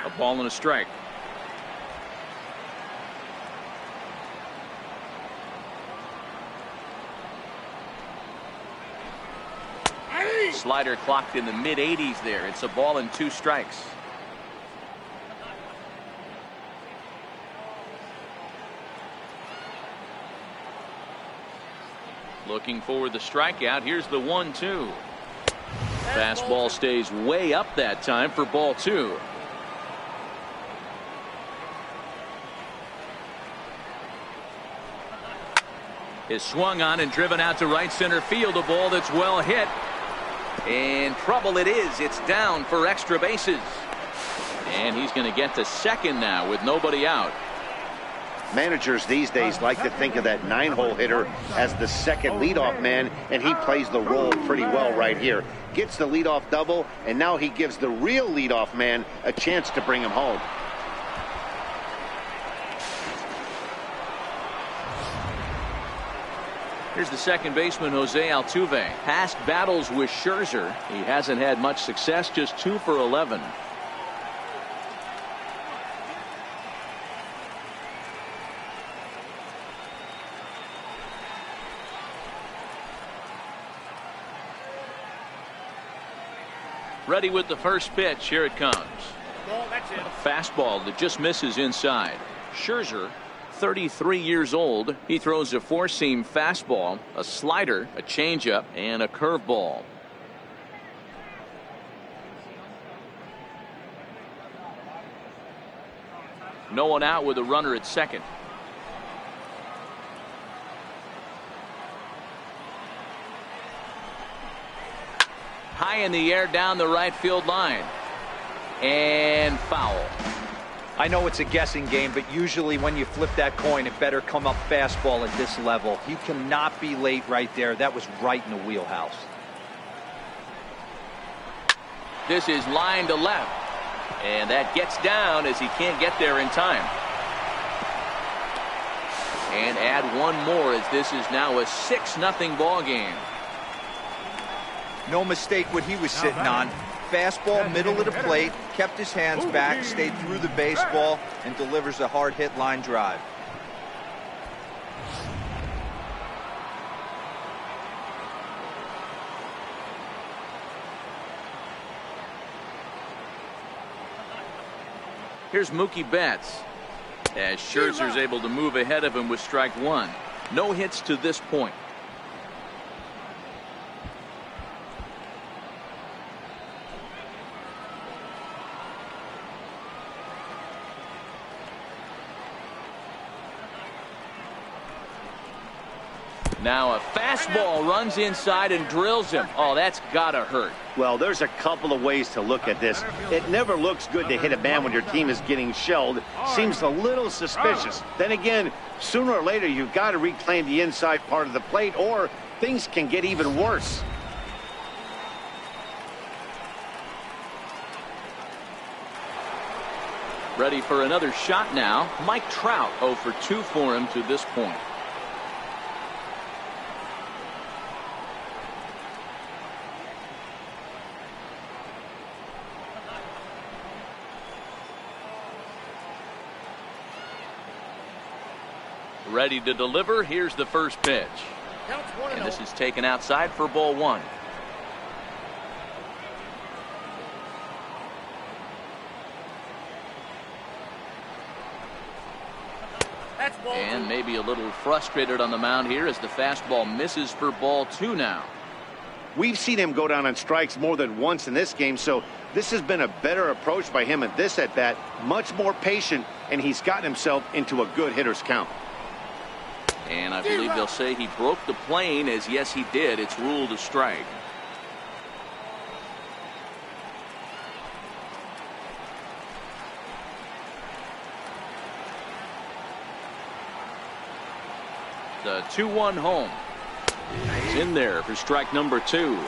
A ball and a strike. Slider clocked in the mid-80s there. It's a ball and 2 strikes. Looking for the strikeout. Here's the 1-2. Fastball stays way up that time for ball 2. Is swung on and driven out to right center field. A ball that's well hit. And trouble it is. It's down for extra bases. And he's going to get to second now with nobody out. Managers these days like to think of that 9-hole hitter as the second leadoff man, and he plays the role pretty well right here. Gets the leadoff double, and now he gives the real leadoff man a chance to bring him home. Here's the second baseman, Jose Altuve. Past battles with Scherzer, he hasn't had much success, just 2 for 11. Ready with the first pitch. Here it comes. Ball, that's it. A fastball that just misses inside. Scherzer, 33 years old. He throws a four-seam fastball, a slider, a changeup, and a curveball. No one out with a runner at second. High in the air down the right field line. And foul. I know it's a guessing game, but usually when you flip that coin, it better come up fastball at this level. You cannot be late right there. That was right in the wheelhouse. This is line to left. And that gets down as he can't get there in time. And add one more as this is now a 6-0 ball game. No mistake what he was sitting on. Fastball middle of the plate, kept his hands back, stayed through the baseball, and delivers a hard hit line drive. Here's Mookie Betts as Scherzer's able to move ahead of him with strike one. No hits to this point. Now a fastball runs inside and drills him. Oh, that's gotta hurt. Well, there's a couple of ways to look at this. It never looks good to hit a man when your team is getting shelled. Seems a little suspicious. Then again, sooner or later you've got to reclaim the inside part of the plate, or things can get even worse. Ready for another shot now. Mike Trout 0 for 2 for him to this point. Ready to deliver. Here's the first pitch. And this is taken outside for ball one. And maybe a little frustrated on the mound here as the fastball misses for ball two now. We've seen him go down on strikes more than once in this game, so this has been a better approach by him at this at bat. Much more patient, and he's gotten himself into a good hitter's count. And I believe they'll say he broke the plane, as yes he did. It's ruled a strike. The 2-1 home. It's in there for strike number 2.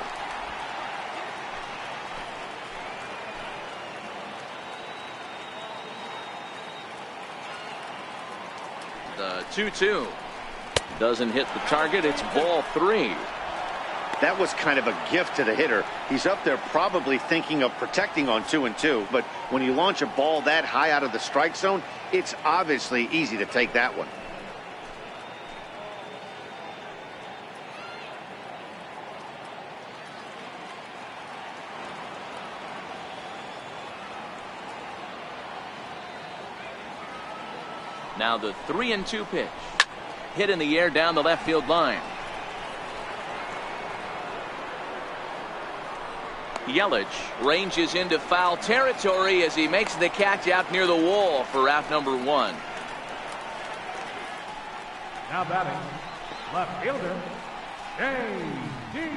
The 2-2. Doesn't hit the target. It's ball 3. That was kind of a gift to the hitter. He's up there probably thinking of protecting on 2-2, but when you launch a ball that high out of the strike zone, it's obviously easy to take that one. Now the 3-2 pitch. Hit in the air down the left field line. Yelich ranges into foul territory as he makes the catch out near the wall for out number 1. Now batting, left fielder, J.D.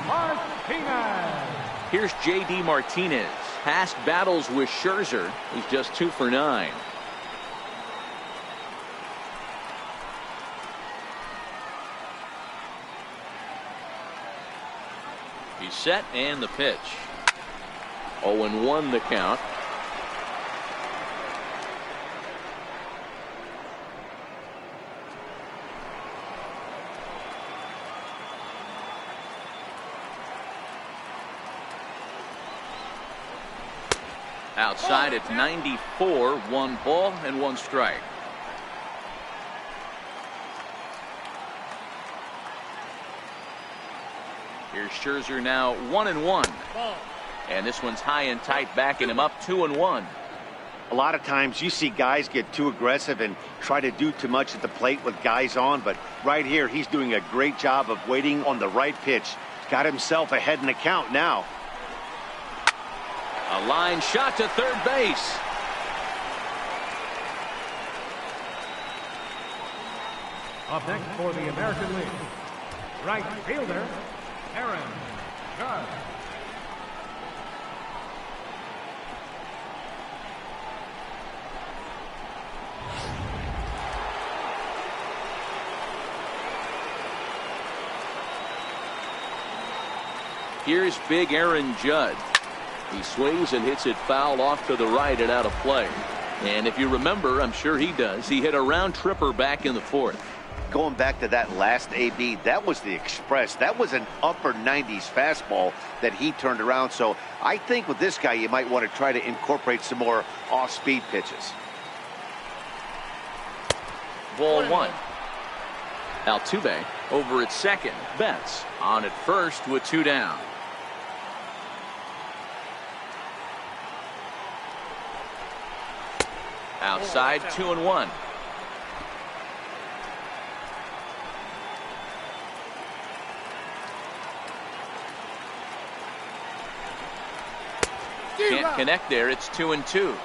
Martinez. Here's J.D. Martinez. Past battles with Scherzer. He's just 2 for 9. He's set, and the pitch. 0-1 the count. Outside at 94, 1 ball and 1 strike. Here's Scherzer now 1-1. And this one's high and tight, backing him up 2-1. A lot of times you see guys get too aggressive and try to do too much at the plate with guys on, but right here he's doing a great job of waiting on the right pitch. Got himself ahead in the count now. A line shot to third base. Up next for the American League, right fielder, Aaron Judge. Here's big Aaron Judge. He swings and hits it foul off to the right and out of play. And if you remember, I'm sure he does, he hit a round tripper back in the fourth. Going back to that last AB, that was the express. That was an upper 90s fastball that he turned around. So I think with this guy, you might want to try to incorporate some more off-speed pitches. Ball one. Altuve over at second. Betts on at first with 2 down. Outside, 2-1. Can't connect there. It's 2-2.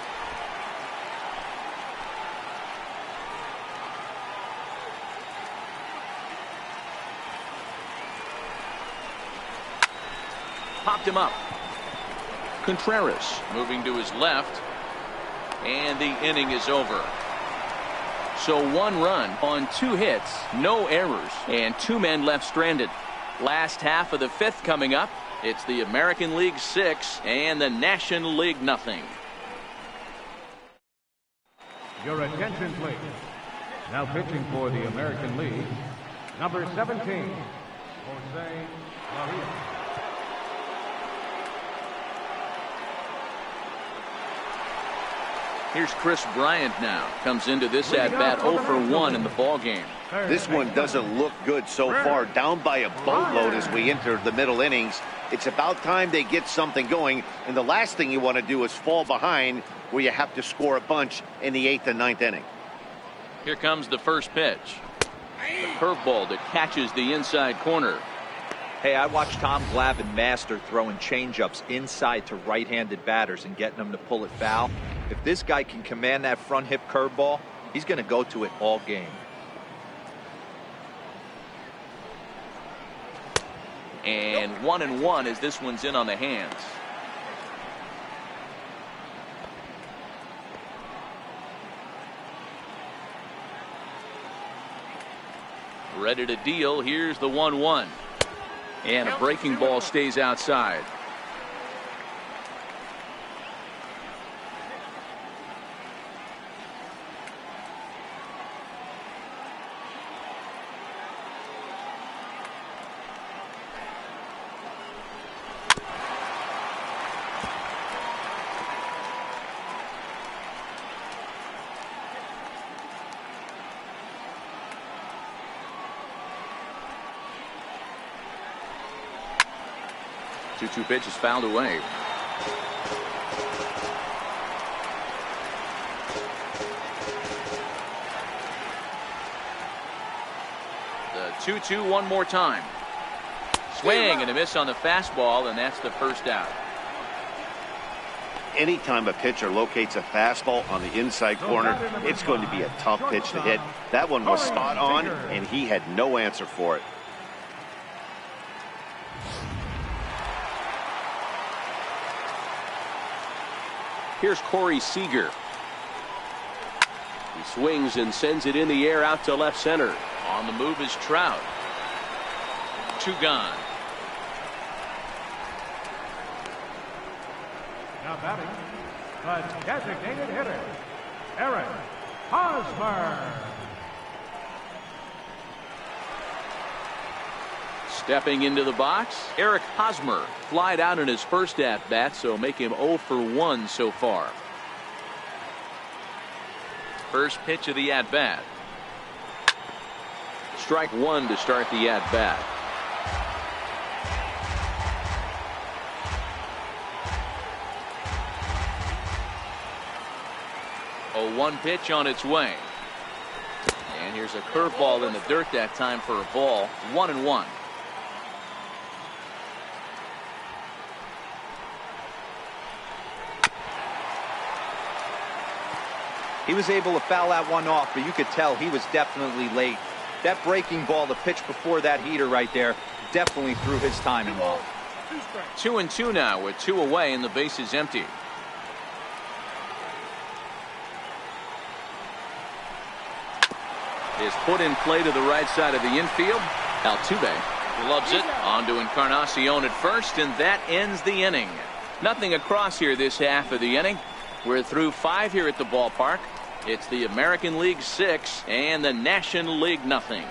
Popped him up. Contreras moving to his left. And the inning is over. So 1 run on 2 hits, no errors, and 2 men left stranded. Last half of the 5th coming up. It's the American League 6 and the National League nothing. Your attention, please. Now pitching for the American League, number 17, Jose Ramirez. Here's Kris Bryant now. Comes into this at-bat 0 for 1 in the ball game. This one doesn't look good so far. Down by a boatload as we enter the middle innings. It's about time they get something going. And the last thing you want to do is fall behind where you have to score a bunch in the 8th and 9th inning. Here comes the first pitch. The curveball that catches the inside corner. Hey, I watched Tom Glavine master throwing changeups inside to right-handed batters and getting them to pull it foul. If this guy can command that front hip curveball, he's going to go to it all game. And 1-1 as this one's in on the hands. Ready to deal. Here's the 1-1. And a breaking ball stays outside. Two pitches fouled away. The 2-2 one more time. Swing and a miss on the fastball, and that's the first out. Anytime a pitcher locates a fastball on the inside corner, it's going to be a tough pitch to hit. That one was spot on, and he had no answer for it. Here's Corey Seager. He swings and sends it in the air out to left center. On the move is Trout. 2 gone. Now batting, the designated hitter, Eric Hosmer. Stepping into the box, Eric Hosmer flied out in his first at-bat, so make him 0 for 1 so far. First pitch of the at-bat. Strike 1 to start the at-bat. 0-1 pitch on its way. And here's a curveball in the dirt that time for a ball. 1-1. He was able to foul that one off, but you could tell he was definitely late. That breaking ball, the pitch before that heater right there, definitely threw his timing off. 2-2 now with 2 away and the base is empty. Is put in play to the right side of the infield. Altuve loves it. On to Encarnacion at first, and that ends the inning. Nothing across here this half of the inning. We're through 5 here at the ballpark. It's the American League 6 and the National League nothing.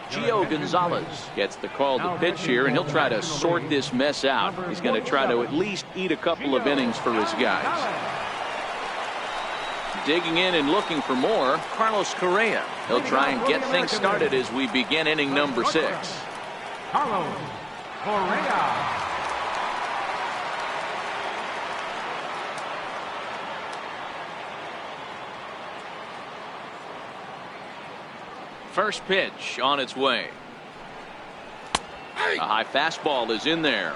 Gio Gonzalez gets the call to pitch here, and he'll try to sort this mess out. He's going to try to at least eat a couple of innings for his guys. Digging in and looking for more, Carlos Correa. He'll try and get things started as we begin inning number 6. Carlos Correa. First pitch on its way. A high fastball is in there.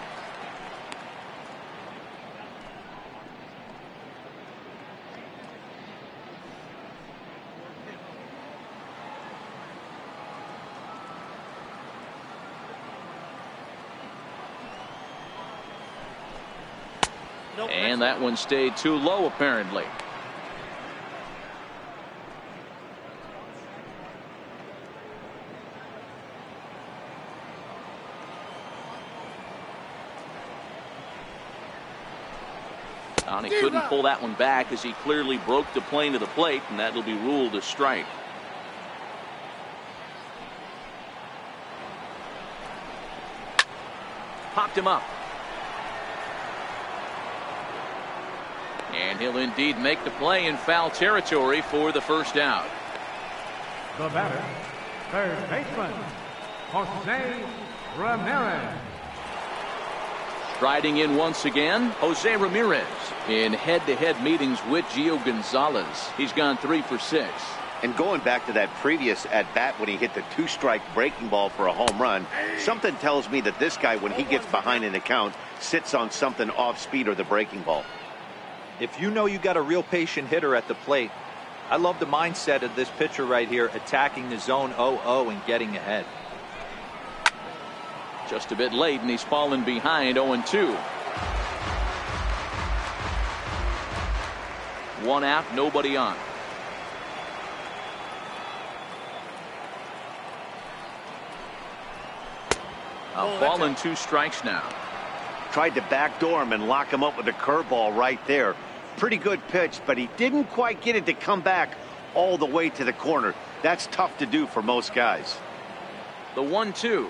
And that one stayed too low apparently. And he couldn't pull that one back as he clearly broke the plane to the plate, and that'll be ruled a strike. Popped him up. And he'll indeed make the play in foul territory for the first out. The batter, third baseman, Jose Ramirez. Striding in once again, Jose Ramirez. In head-to-head meetings with Gio Gonzalez, he's gone 3 for 6. And going back to that previous at-bat when he hit the 2-strike breaking ball for a home run, something tells me that this guy, when he gets behind in the count, sits on something off speed or the breaking ball. If you know you got a real patient hitter at the plate, I love the mindset of this pitcher right here, attacking the zone 0-0 and getting ahead. Just a bit late, and he's fallen behind 0-2. 1 out, nobody on. A ball and 2 strikes now. Tried to backdoor him and lock him up with a curveball right there. Pretty good pitch, but he didn't quite get it to come back all the way to the corner. That's tough to do for most guys. The 1-2.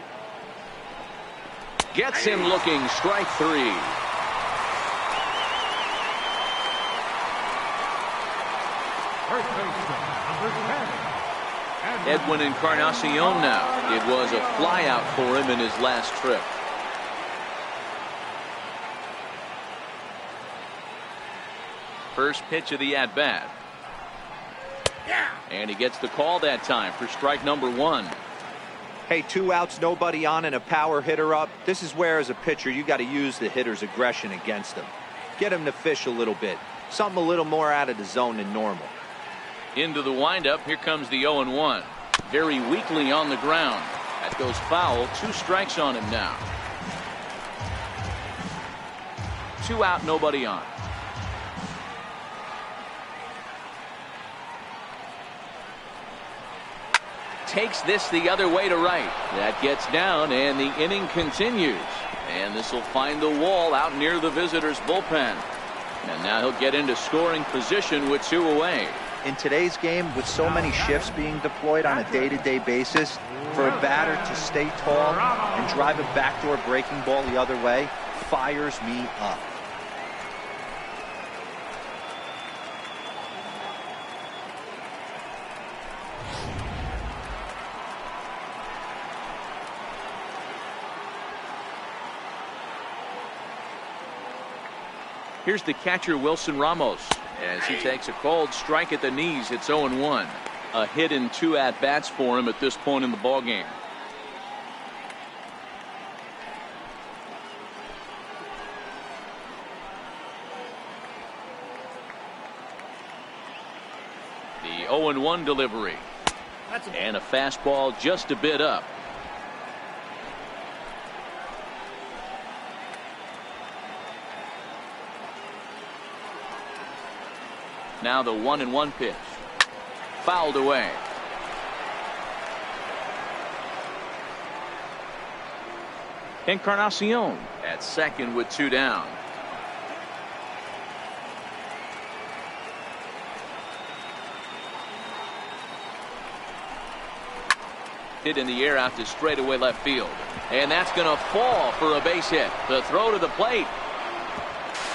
Gets him looking, strike 3. First baseman, number 10. Edwin Encarnacion now. It was a flyout for him in his last trip. First pitch of the at-bat. And he gets the call that time for strike number 1. Hey, 2 outs, nobody on, and a power hitter up. This is where, as a pitcher, you got to use the hitter's aggression against him. Get him to fish a little bit. Something a little more out of the zone than normal. Into the windup. Here comes the 0-1. Very weakly on the ground. That goes foul. 2 strikes on him now. 2 out, nobody on. Takes this the other way to right. That gets down, and the inning continues. And this will find the wall out near the visitors' bullpen. And now he'll get into scoring position with 2 away. In today's game, with so many shifts being deployed on a day-to-day basis, for a batter to stay tall and drive a backdoor breaking ball the other way fires me up. Here's the catcher, Wilson Ramos, as he takes a cold strike at the knees. It's 0-1. A hit in 2 at-bats for him at this point in the ballgame. The 0-1 delivery. And a fastball just a bit up. Now the 1-1 pitch. Fouled away. Encarnacion at second with 2 down. Hit in the air out to straightaway left field. And that's going to fall for a base hit. The throw to the plate.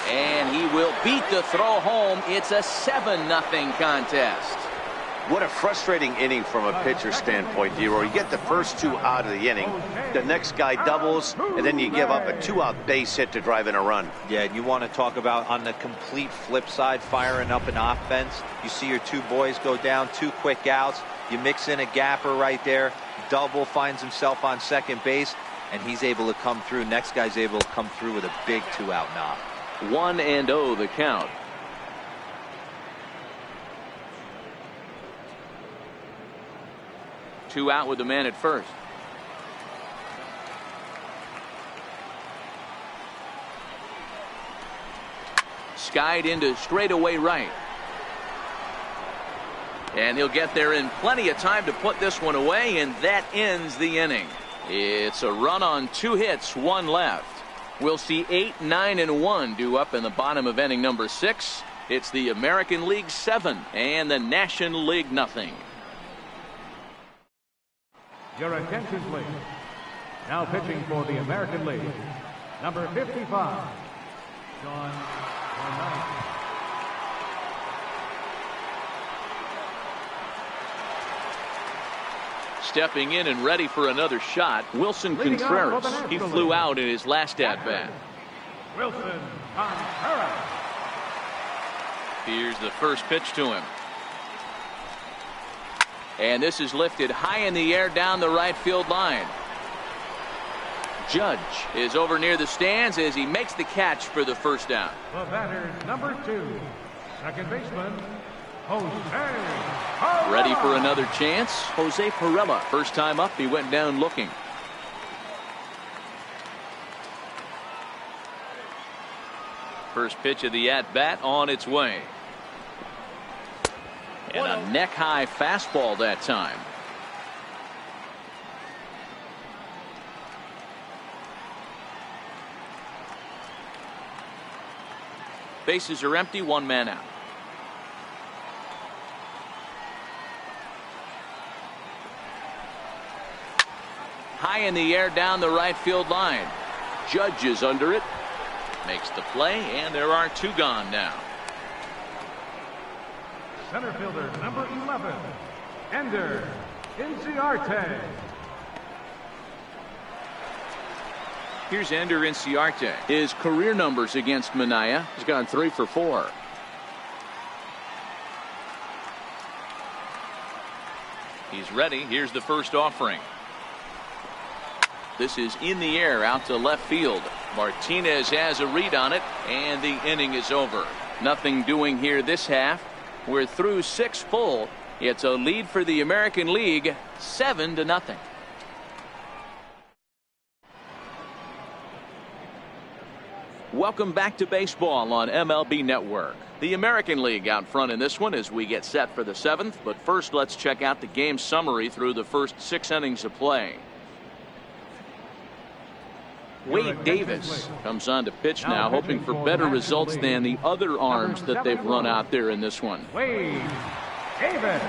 And he will beat the throw home. It's a 7-0 contest. What a frustrating inning from a pitcher standpoint, D-Roy. You get the first 2 out of the inning. The next guy doubles, and then you give up a 2-out base hit to drive in a run. Yeah, and you want to talk about on the complete flip side, firing up an offense. You see your 2 boys go down, 2 quick outs. You mix in a gapper right there. Double, finds himself on second base, and he's able to come through. Next guy's able to come through with a big 2-out knock. 1-0 the count. Two out with the man at first. Skied into straightaway right. And he'll get there in plenty of time to put this one away, and that ends the inning. It's a run on 2 hits, 1 left. We'll see 8, 9, and 1 due up in the bottom of inning number 6. It's the American League 7 and the National League nothing. Your attention, please. Now pitching for the American League, number 55, John Martinez. Stepping in and ready for another shot, Wilson Contreras. He flew out in his last at-bat. Wilson Contreras. Here's the first pitch to him. And this is lifted high in the air down the right field line. Judge is over near the stands as he makes the catch for the first down. The batter, number 2, second baseman, Jose. Ready for another chance? Jose Perella. First time up, he went down looking. First pitch of the at-bat on its way. And a neck-high fastball that time. Bases are empty, 1 man out. High in the air down the right field line. Judge is under it. Makes the play, and there are 2 gone now. Center fielder, number 11, Ender Inciarte. Here's Ender Inciarte. His career numbers against Minaya. He's gone 3 for 4. He's ready. Here's the first offering. This is in the air out to left field. Martinez has a read on it, and the inning is over. Nothing doing here this half. We're through 6 full. It's a lead for the American League, 7-0. Welcome back to baseball on MLB Network. The American League out front in this one as we get set for the 7th. But first, let's check out the game summary through the first 6 innings of play. Wade Davis comes on to pitch now, hoping for better results than the other arms that they've run out there in this one. Wade Davis.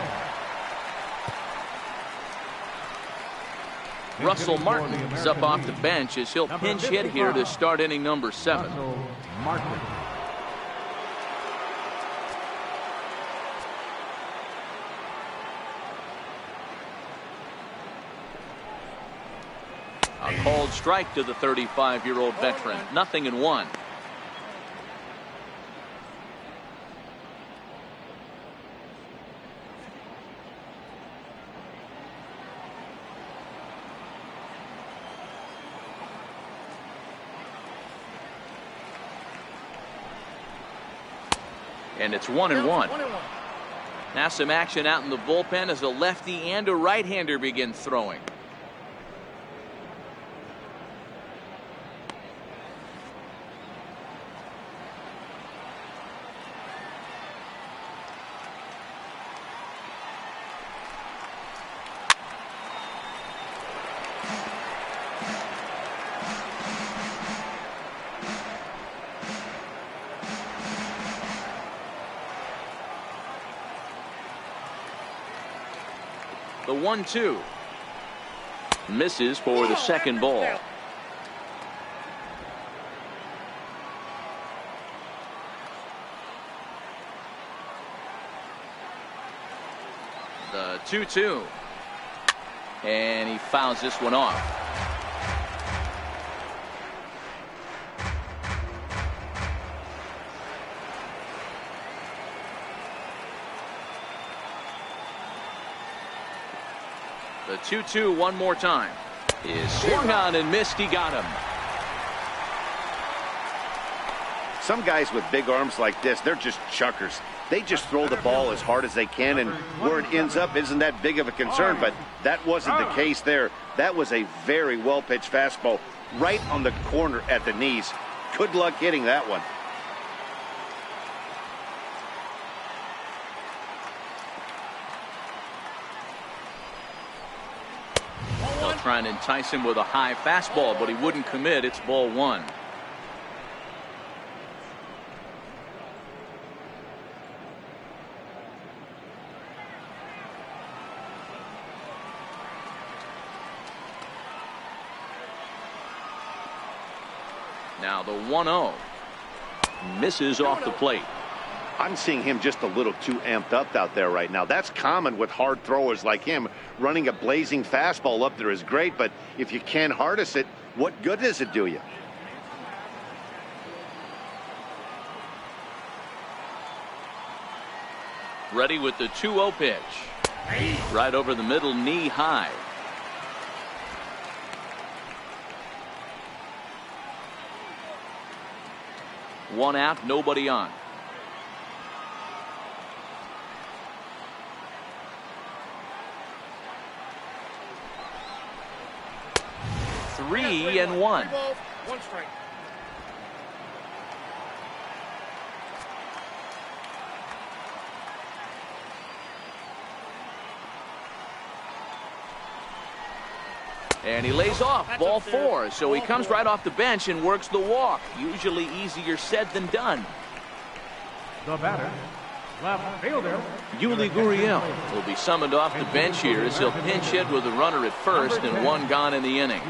Russell Martin is up off the bench as he'll pinch hit here to start inning number 7. Russell Martin. A called strike to the 35-year-old veteran. 0-1. And it's 1-1. Now some action out in the bullpen as a lefty and a right-hander begin throwing. The 1-2 misses for the second ball. The 2-2, and he fouls this one off. The 2-2 one more time is swung on and missed. He got him. Some guys with big arms like this, they're just chuckers. They just throw the ball as hard as they can, and where it ends up isn't that big of a concern, but that wasn't the case there. That was a very well-pitched fastball right on the corner at the knees. Good luck hitting that one. They'll try and entice him with a high fastball, but he wouldn't commit. It's ball one. Now the 1-0 misses off the plate. I'm seeing him just a little too amped up out there right now. That's common with hard throwers like him. Running a blazing fastball up there is great, but if you can't harness it, what good does it do you? Ready with the 2-0 pitch. Right over the middle, knee high. One out, nobody on. Three and one. One strike. And he lays off. Ball four. So he comes right off the bench and works the walk. Usually easier said than done. The batter, left fielder Yuli Gurriel will be summoned off the bench here as he'll pinch hit with a runner at first and one gone in the inning.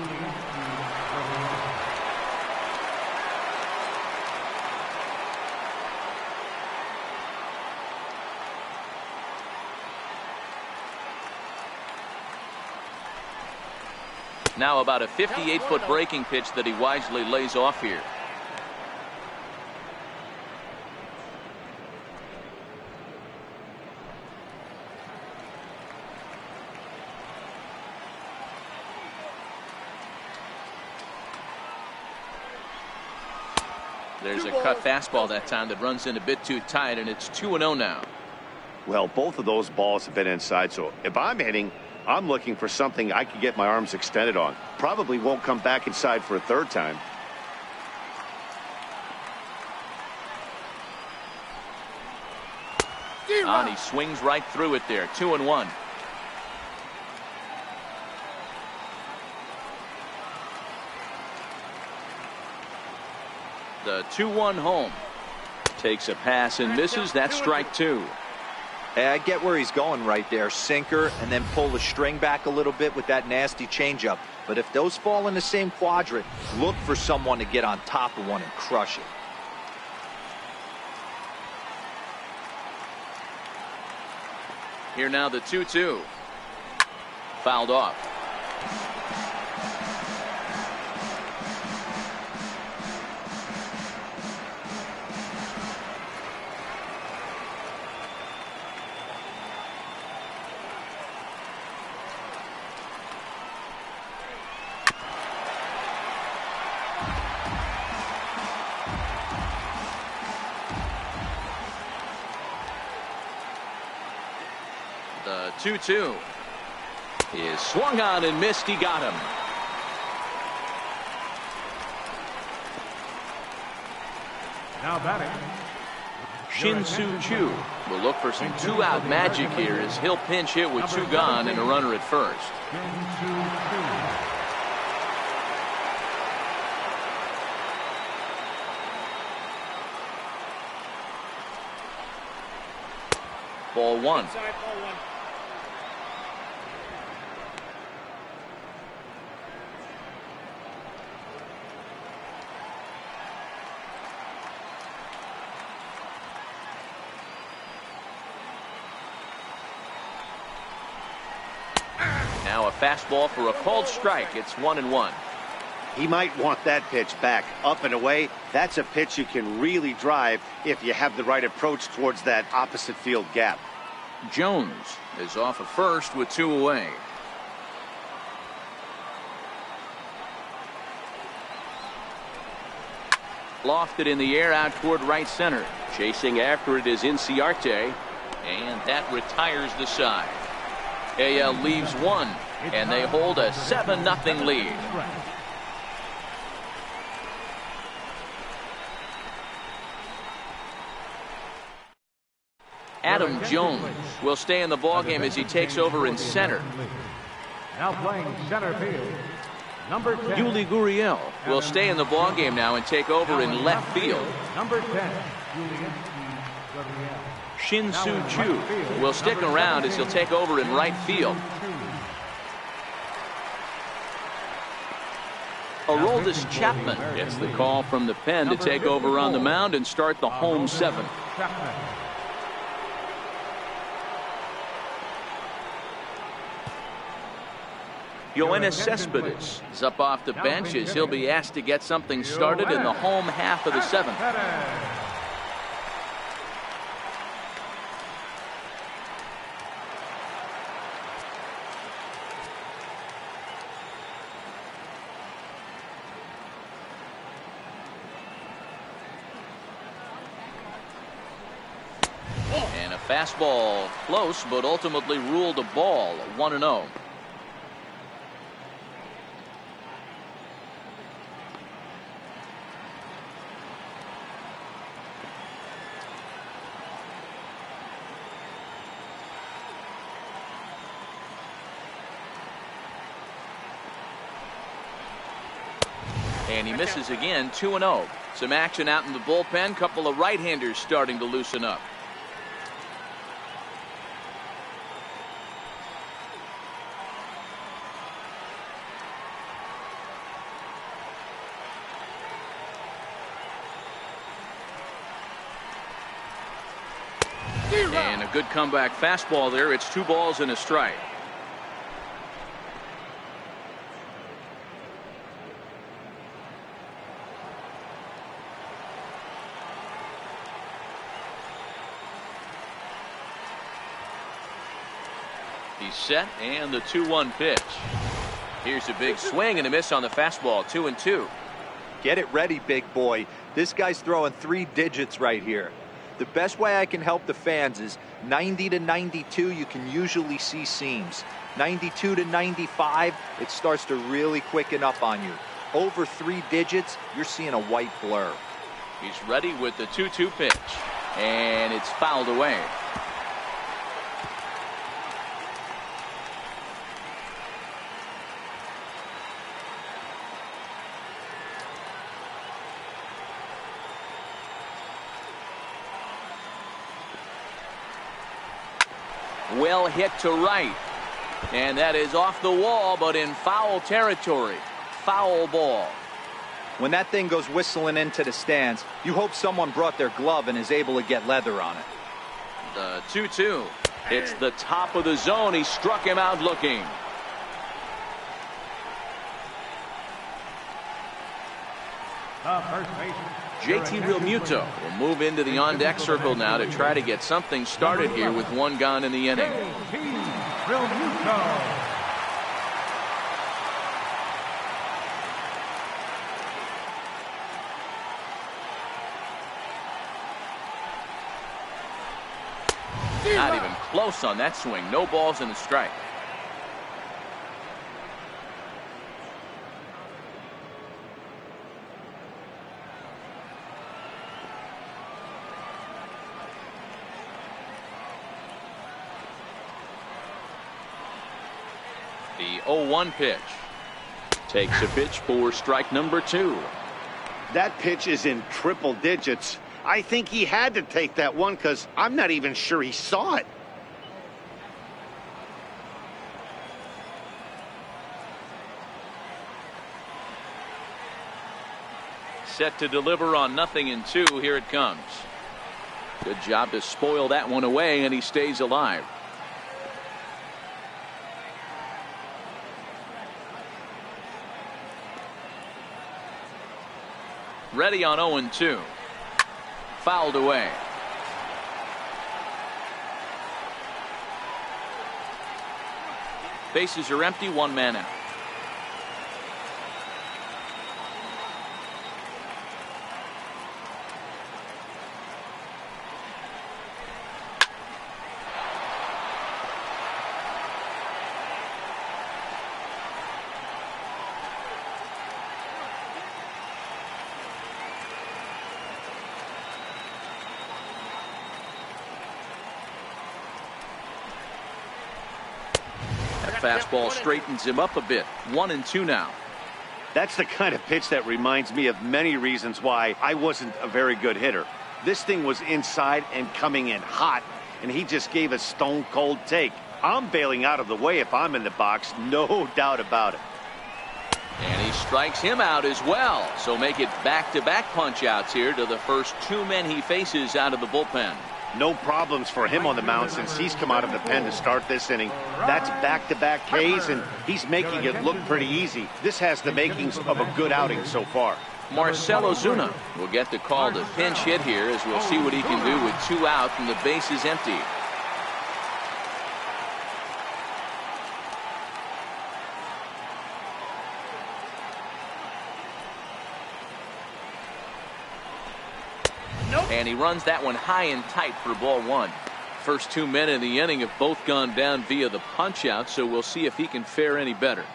Now about a 58-foot breaking pitch that he wisely lays off here. There's a cut fastball that time that runs in a bit too tight, and it's 2-0 now. Well, both of those balls have been inside, so if I'm hitting, I'm looking for something I can get my arms extended on. Probably won't come back inside for a third time. And he swings right through it there. 2-1. The 2-1 home. Takes a pass and misses. That's strike two. I get where he's going right there. Sinker, and then pull the string back a little bit with that nasty changeup. But if those fall in the same quadrant, look for someone to get on top of one and crush it. Here now the 2-2. Fouled off. The 2-2 is swung on and missed. He got him. Now batting. Shin-Soo Choo will look for some two-out magic here as he'll pinch hit with two gone and a runner at first. Ball one. Now a fastball for a called strike. It's 1-1. He might want that pitch back. Up and away. That's a pitch you can really drive if you have the right approach towards that opposite field gap. Jones is off at first with two away. Lofted in the air out toward right center. Chasing after it is Inciarte, and that retires the side. AL leaves one, and they hold a 7-0 lead. Adam Jones will stay in the ballgame as he takes over in center. Now playing center field. Number 10. Yuli Gurriel will stay in the ballgame now and take over in left field. Number 10. Gurriel. Shin-Soo Choo will stick around as he'll take over in right field. Aroldis Chapman gets the call from the pen to take over on the mound and start the home seventh. Yoenis Cespedes is up off the bench as he'll be asked to get something started in the home half of the seventh. And a fastball close, but ultimately ruled a ball. 1-0. And he misses again. 2-0. Some action out in the bullpen. Couple of right-handers starting to loosen up. And a good comeback fastball there. It's 2 balls and a strike. He's set, and the 2-1 pitch. Here's a big swing and a miss on the fastball. 2-2. Get it ready, big boy. This guy's throwing 3 digits right here. The best way I can help the fans is 90 to 92. You can usually see seams. 92 to 95, it starts to really quicken up on you. Over 3 digits, you're seeing a white blur. He's ready with the 2-2 pitch, and it's fouled away. Well hit to right, and that is off the wall, but in foul territory. Foul ball. When that thing goes whistling into the stands, you hope someone brought their glove and is able to get leather on it. The 2-2. It's the top of the zone. He struck him out looking. First baseman. JT Realmuto will move into the on-deck circle now to try to get something started here with 1 gone in the inning. JT Realmuto. Not even close on that swing. No balls and a strike. The 0-1 pitch. Takes a pitch for strike number 2. That pitch is in triple digits. I think he had to take that one because I'm not even sure he saw it. Set to deliver on 0-2. Here it comes. Good job to spoil that one away, and he stays alive. Ready on 0-2. Fouled away. Bases are empty, 1 man out. Fastball straightens him up a bit. 1-2 now. That's the kind of pitch that reminds me of many reasons why I wasn't a very good hitter. This thing was inside and coming in hot, and he just gave a stone cold take. I'm bailing out of the way if I'm in the box, no doubt about it. And he strikes him out as well. So make it back-to-back punch-outs here to the first 2 men he faces out of the bullpen. No problems for him on the mound since he's come out of the pen to start this inning. That's back-to-back Ks, and he's making it look pretty easy. This has the makings of a good outing so far. Marcell Ozuna will get the call to pinch hit here, as we'll see what he can do with 2 out and the bases empty. And he runs that one high and tight for ball 1. First 2 men in the inning have both gone down via the punch out, so we'll see if he can fare any better.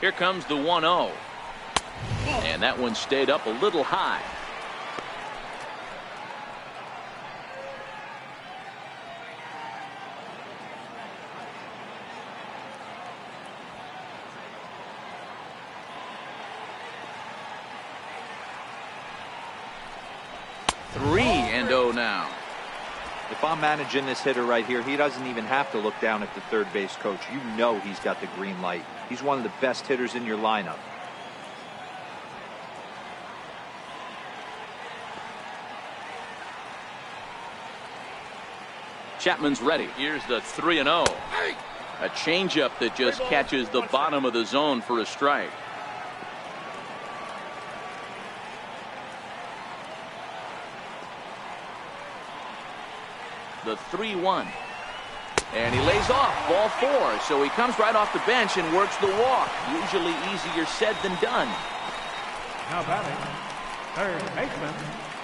Here comes the 1-0. And that one stayed up a little high. Now. If I'm managing this hitter right here, he doesn't even have to look down at the third base coach. You know he's got the green light. He's one of the best hitters in your lineup. Chapman's ready. Here's the 3-0. A changeup that just catches the bottom of the zone for a strike. The 3-1. And he lays off ball 4. So he comes right off the bench and works the walk. Usually easier said than done. Now batting, third baseman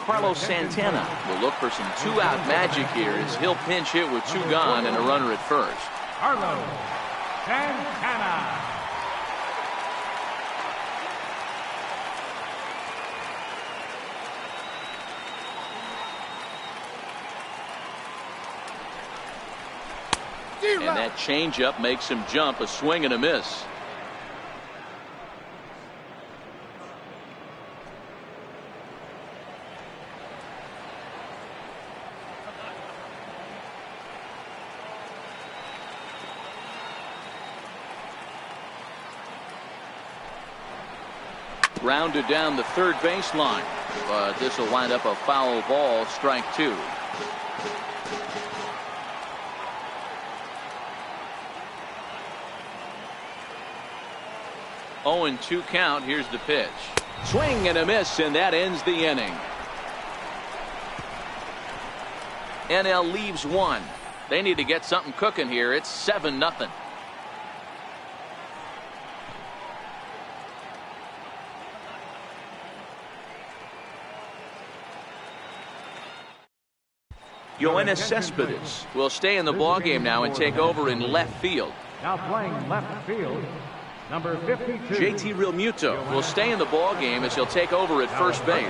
Carlos Santana will look for some 2-out magic here as he'll pinch hit with 2 gone and a runner at first. Carlos Santana. And that changeup makes him jump, a swing and a miss. Rounded down the third baseline, but this will wind up a foul ball, strike 2. Oh, and 2 count. Here's the pitch. Swing and a miss, and that ends the inning. NL leaves 1. They need to get something cooking here. It's 7-0. Yoenis Cespedes will stay in the ballgame now and take over in left field. Now playing left field, number 52. JT Realmuto will stay in the ballgame as he'll take over at first base.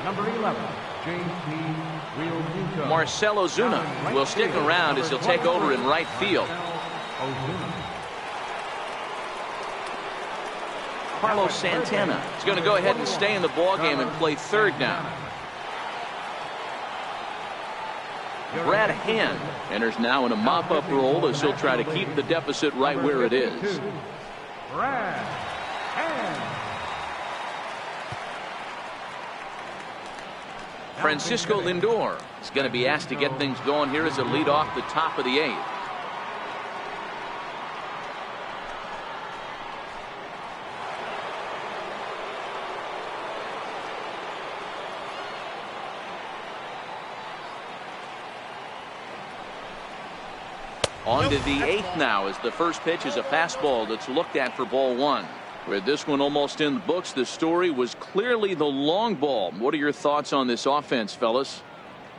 Number 11, JT Realmuto. Marcell Ozuna will stick around as he'll take over in right field. Carlos Santana is going to go ahead and stay in the ballgame and play third now. Brad Hand enters now in a mop-up role as he'll try to keep the deficit right where it is. Brad Hand. Francisco Lindor is going to be asked to get things going here as a lead off the top of the 8th. On to the 8th now as the first pitch is a fastball that's looked at for ball 1. With this one almost in the books, the story was clearly the long ball. What are your thoughts on this offense, fellas?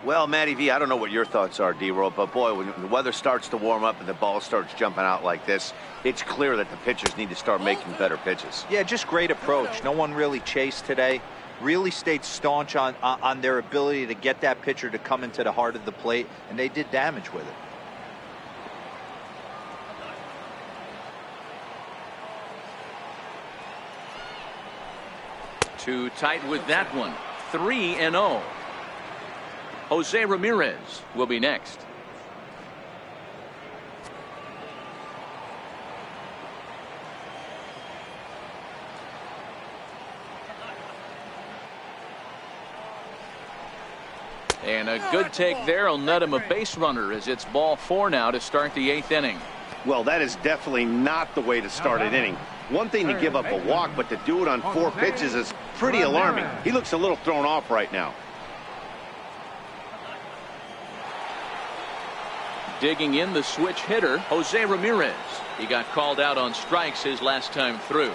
Well, Matty V, I don't know what your thoughts are, D-Roll, but boy, when the weather starts to warm up and the ball starts jumping out like this, it's clear that the pitchers need to start making better pitches. Yeah, just great approach. No one really chased today. Really stayed staunch on their ability to get that pitcher to come into the heart of the plate, and they did damage with it. Too tight with that one. 3-0. Jose Ramirez will be next. And a good take there will net him a base runner as it's ball 4 now to start the 8th inning. Well, that is definitely not the way to start an inning. One thing to give up a walk, but to do it on 4 pitches is pretty alarming. He looks a little thrown off right now. Digging in the switch hitter, Jose Ramirez. He got called out on strikes his last time through.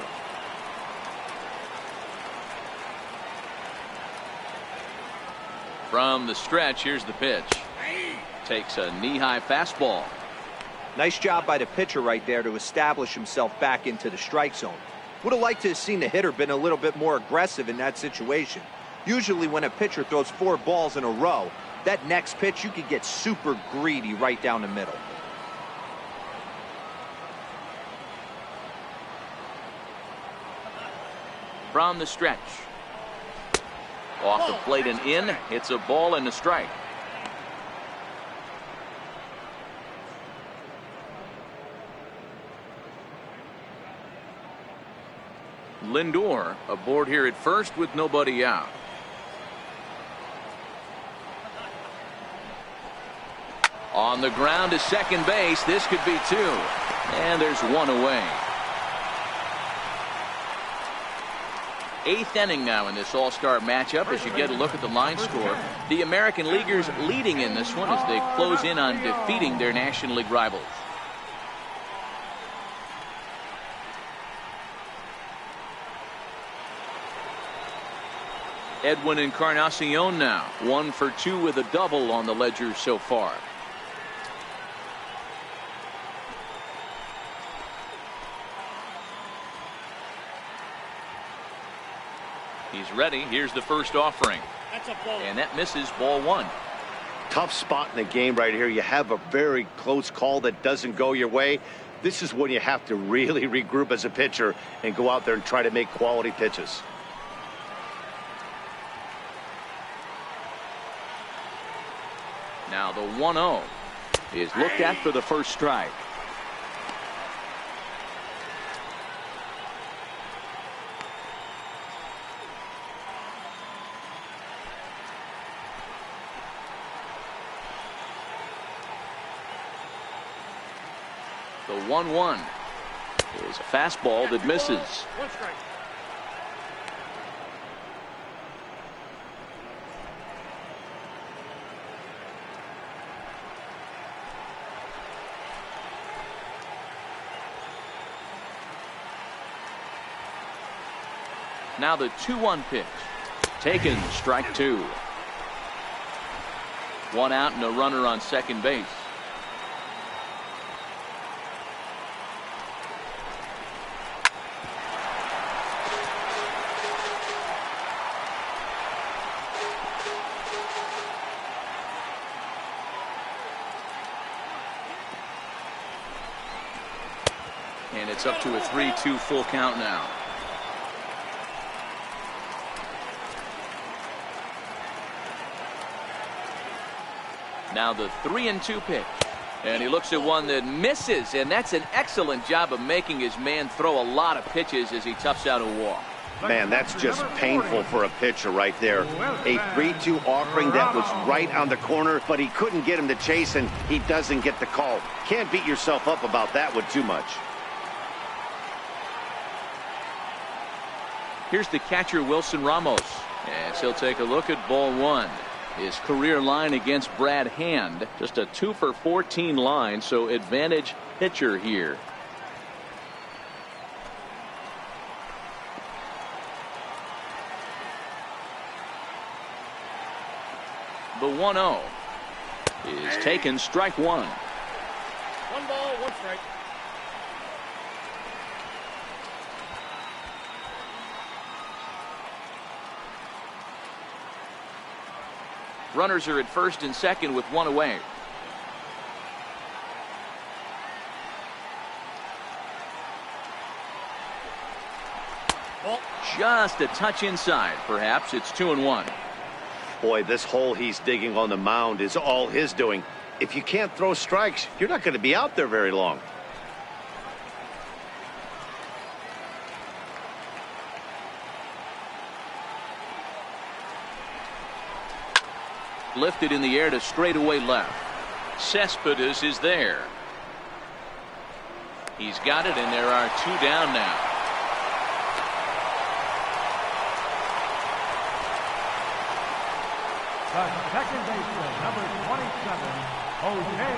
From the stretch, here's the pitch. Takes a knee-high fastball. Nice job by the pitcher right there to establish himself back into the strike zone. Would have liked to have seen the hitter been a little bit more aggressive in that situation. Usually when a pitcher throws 4 balls in a row, that next pitch you could get super greedy right down the middle. From the stretch. Off the plate and in. It's a ball and a strike. Lindor aboard here at first with nobody out. On the ground to second base. This could be 2. And there's 1 away. 8th inning now in this all-star matchup as you get a look at the line score. The American Leaguers leading in this one as they close in on defeating their National League rivals. Edwin Encarnacion now 1 for 2 with a double on the ledger so far. He's ready. Here's the first offering. And that misses ball 1. Tough spot in the game right here. You have a very close call that doesn't go your way. This is when you have to really regroup as a pitcher and go out there and try to make quality pitches. Now the 1-0 is looked at for the first strike. The 1-1 is a fastball that misses. 1 strike. Now the 2-1 pitch. Taken, strike 2. One out and a runner on second base. And it's up to a 3-2 full count now. Now the 3-2 pitch. And he looks at one that misses, and that's an excellent job of making his man throw a lot of pitches as he toughs out a walk. Man, that's just painful for a pitcher right there. A 3-2 offering that was right on the corner, but he couldn't get him to chase, and he doesn't get the call. Can't beat yourself up about that one too much. Here's the catcher, Wilson Ramos, as he'll take a look at ball one. His career line against Brad Hand, just a 2 for 14 line, so advantage pitcher here. The 1-0 is taken, strike one. 1 ball, 1 strike. Runners are at first and second with one away. Ball. Just a touch inside. Perhaps it's 2-1. Boy, this hole he's digging on the mound is all his doing. If you can't throw strikes, you're not going to be out there very long. Lifted in the air to straightaway left. Cespedes is there. He's got it, and there are 2 down now. The second baseman, number 27, Jose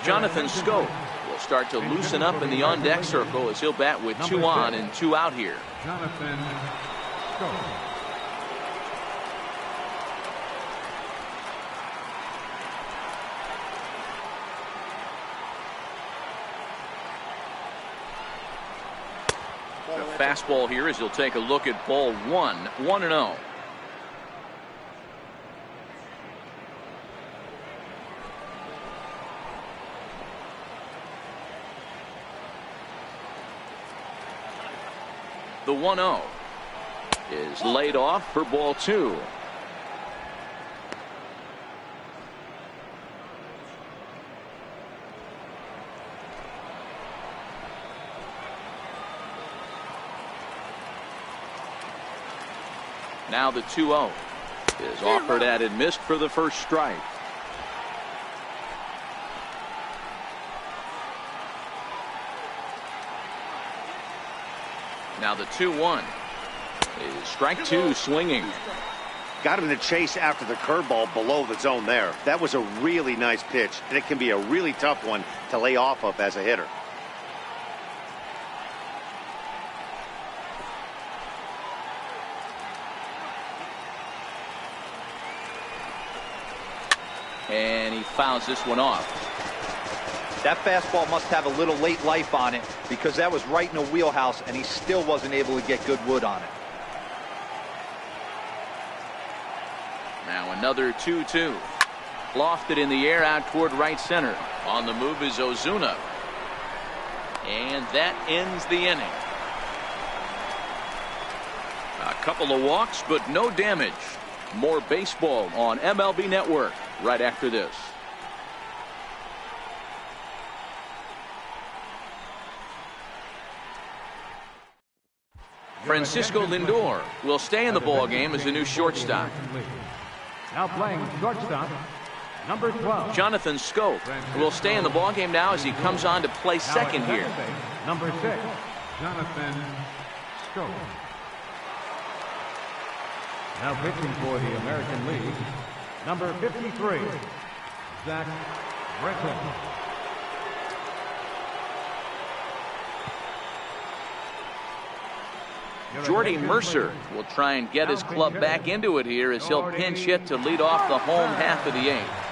Jonathan Scope will start to loosen up in the on-deck circle as he'll bat with 2 on and 2 out here. Jonathan Scope. The fastball here as he'll take a look at ball one. 1-0. The 1-0 is laid off for ball 2. Now the 2-0 is offered at and missed for the first strike. Now the 2-1 is strike 2, swinging. Got him to chase after the curveball below the zone there. That was a really nice pitch, and it can be a really tough one to lay off of as a hitter. And he fouls this one off. That fastball must have a little late life on it, because that was right in the wheelhouse, and he still wasn't able to get good wood on it. Now another 2-2. Lofted in the air out toward right center. On the move is Ozuna. And that ends the inning. A couple of walks, but no damage. More baseball on MLB Network right after this. Francisco Lindor will stay in the ball game as the new shortstop. Now playing shortstop, number 12. Jonathan Scope will stay in the ball game now as he comes on to play second here. Number 6, Jonathan Scope. Now pitching for the American League, number 53, Zach Britton. Jordy Mercer will try and get his club back into it here as he'll pinch hit to lead off the home half of the 8th.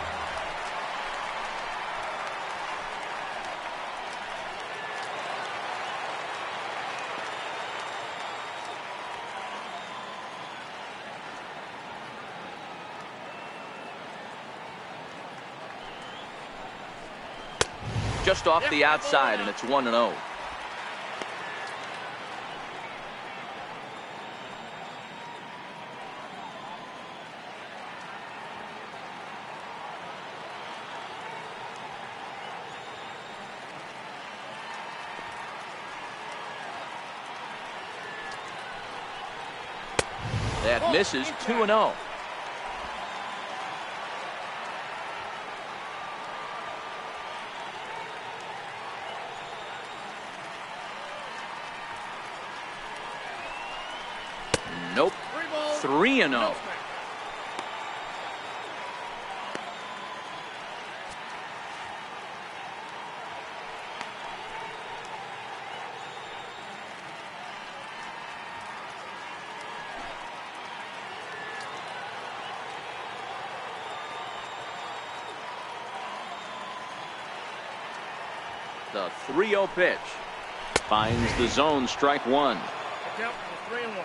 Just off the outside, and it's 1-0. That misses. 2-0. Nope. 3-0. The 3-0 pitch. Finds the zone, strike 1. Yep, 3-1.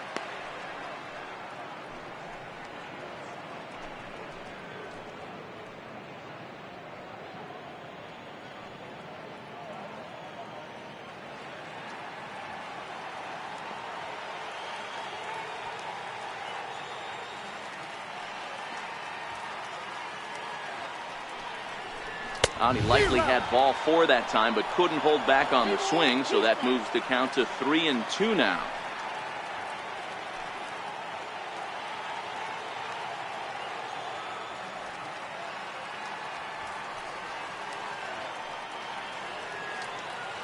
He likely had ball 4 that time, but couldn't hold back on the swing, so that moves the count to 3-2 now.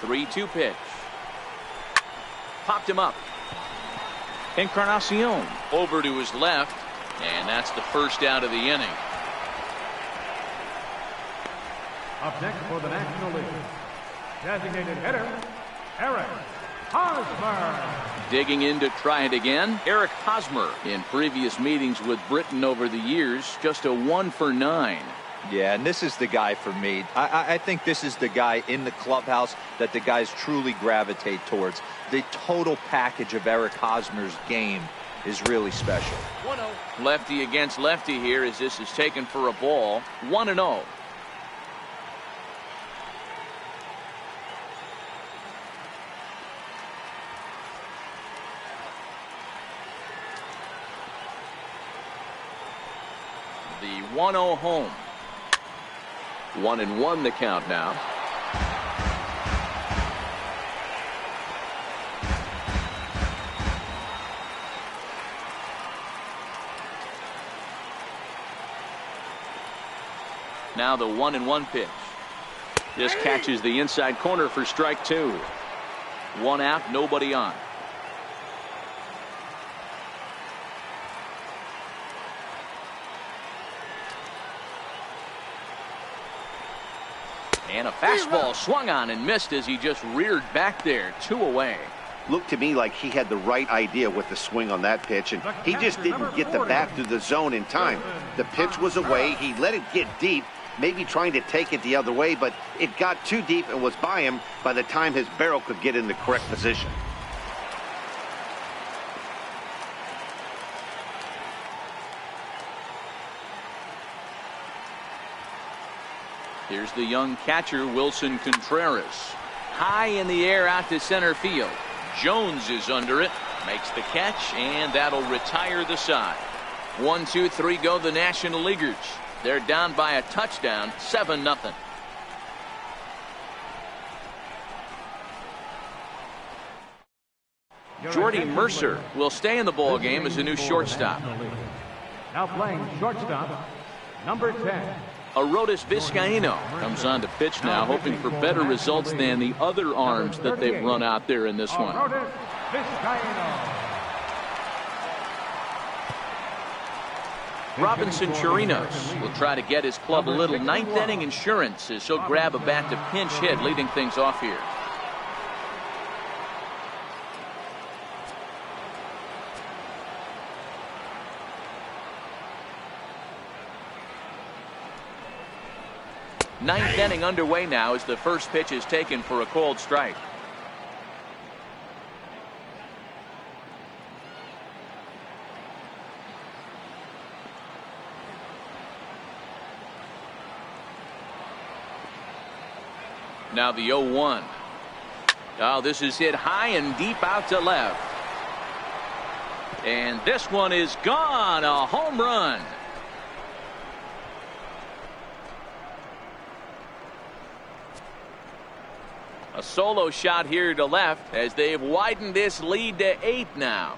Three-two pitch. Popped him up. Encarnacion over to his left, and that's the first out of the inning. Up next for the National League, designated hitter, Eric Hosmer. Digging in to try it again, Eric Hosmer. In previous meetings with Britain over the years, just a 1 for 9. Yeah, and this is the guy for me. I think this is the guy in the clubhouse that the guys truly gravitate towards. The total package of Eric Hosmer's game is really special. 1-0. Lefty against lefty here as this is taken for a ball. 1-0. The 1-0 home. 1-1 the count now. Now the 1-1 pitch. This catches the inside corner for strike 2. 1 out, nobody on. And a fastball swung on and missed as he just reared back there. 2 away. Looked to me like he had the right idea with the swing on that pitch, and he just didn't get the bat through the zone in time. The pitch was away. He let it get deep, maybe trying to take it the other way, but it got too deep and was by him by the time his barrel could get in the correct position. Here's the young catcher, Wilson Contreras. High in the air out to center field. Jones is under it, makes the catch, and that'll retire the side. 1, 2, 3 go the National Leaguers. They're down by a touchdown, 7-0. Jordy Mercer will stay in the ball game as a new shortstop. Now playing shortstop, number 10. Arodys Vizcaíno comes on to pitch now, hoping for better results than the other arms that they've run out there in this one. Arodys Vizcaíno. Robinson Chirinos will try to get his club a little ninth inning insurance as he'll grab a bat to pinch hit, leading things off here. Ninth inning underway now as the first pitch is taken for a called strike. Now the 0-1. Oh, this is hit high and deep out to left. And this one is gone. A home run. A solo shot here to left as they've widened this lead to 8 now.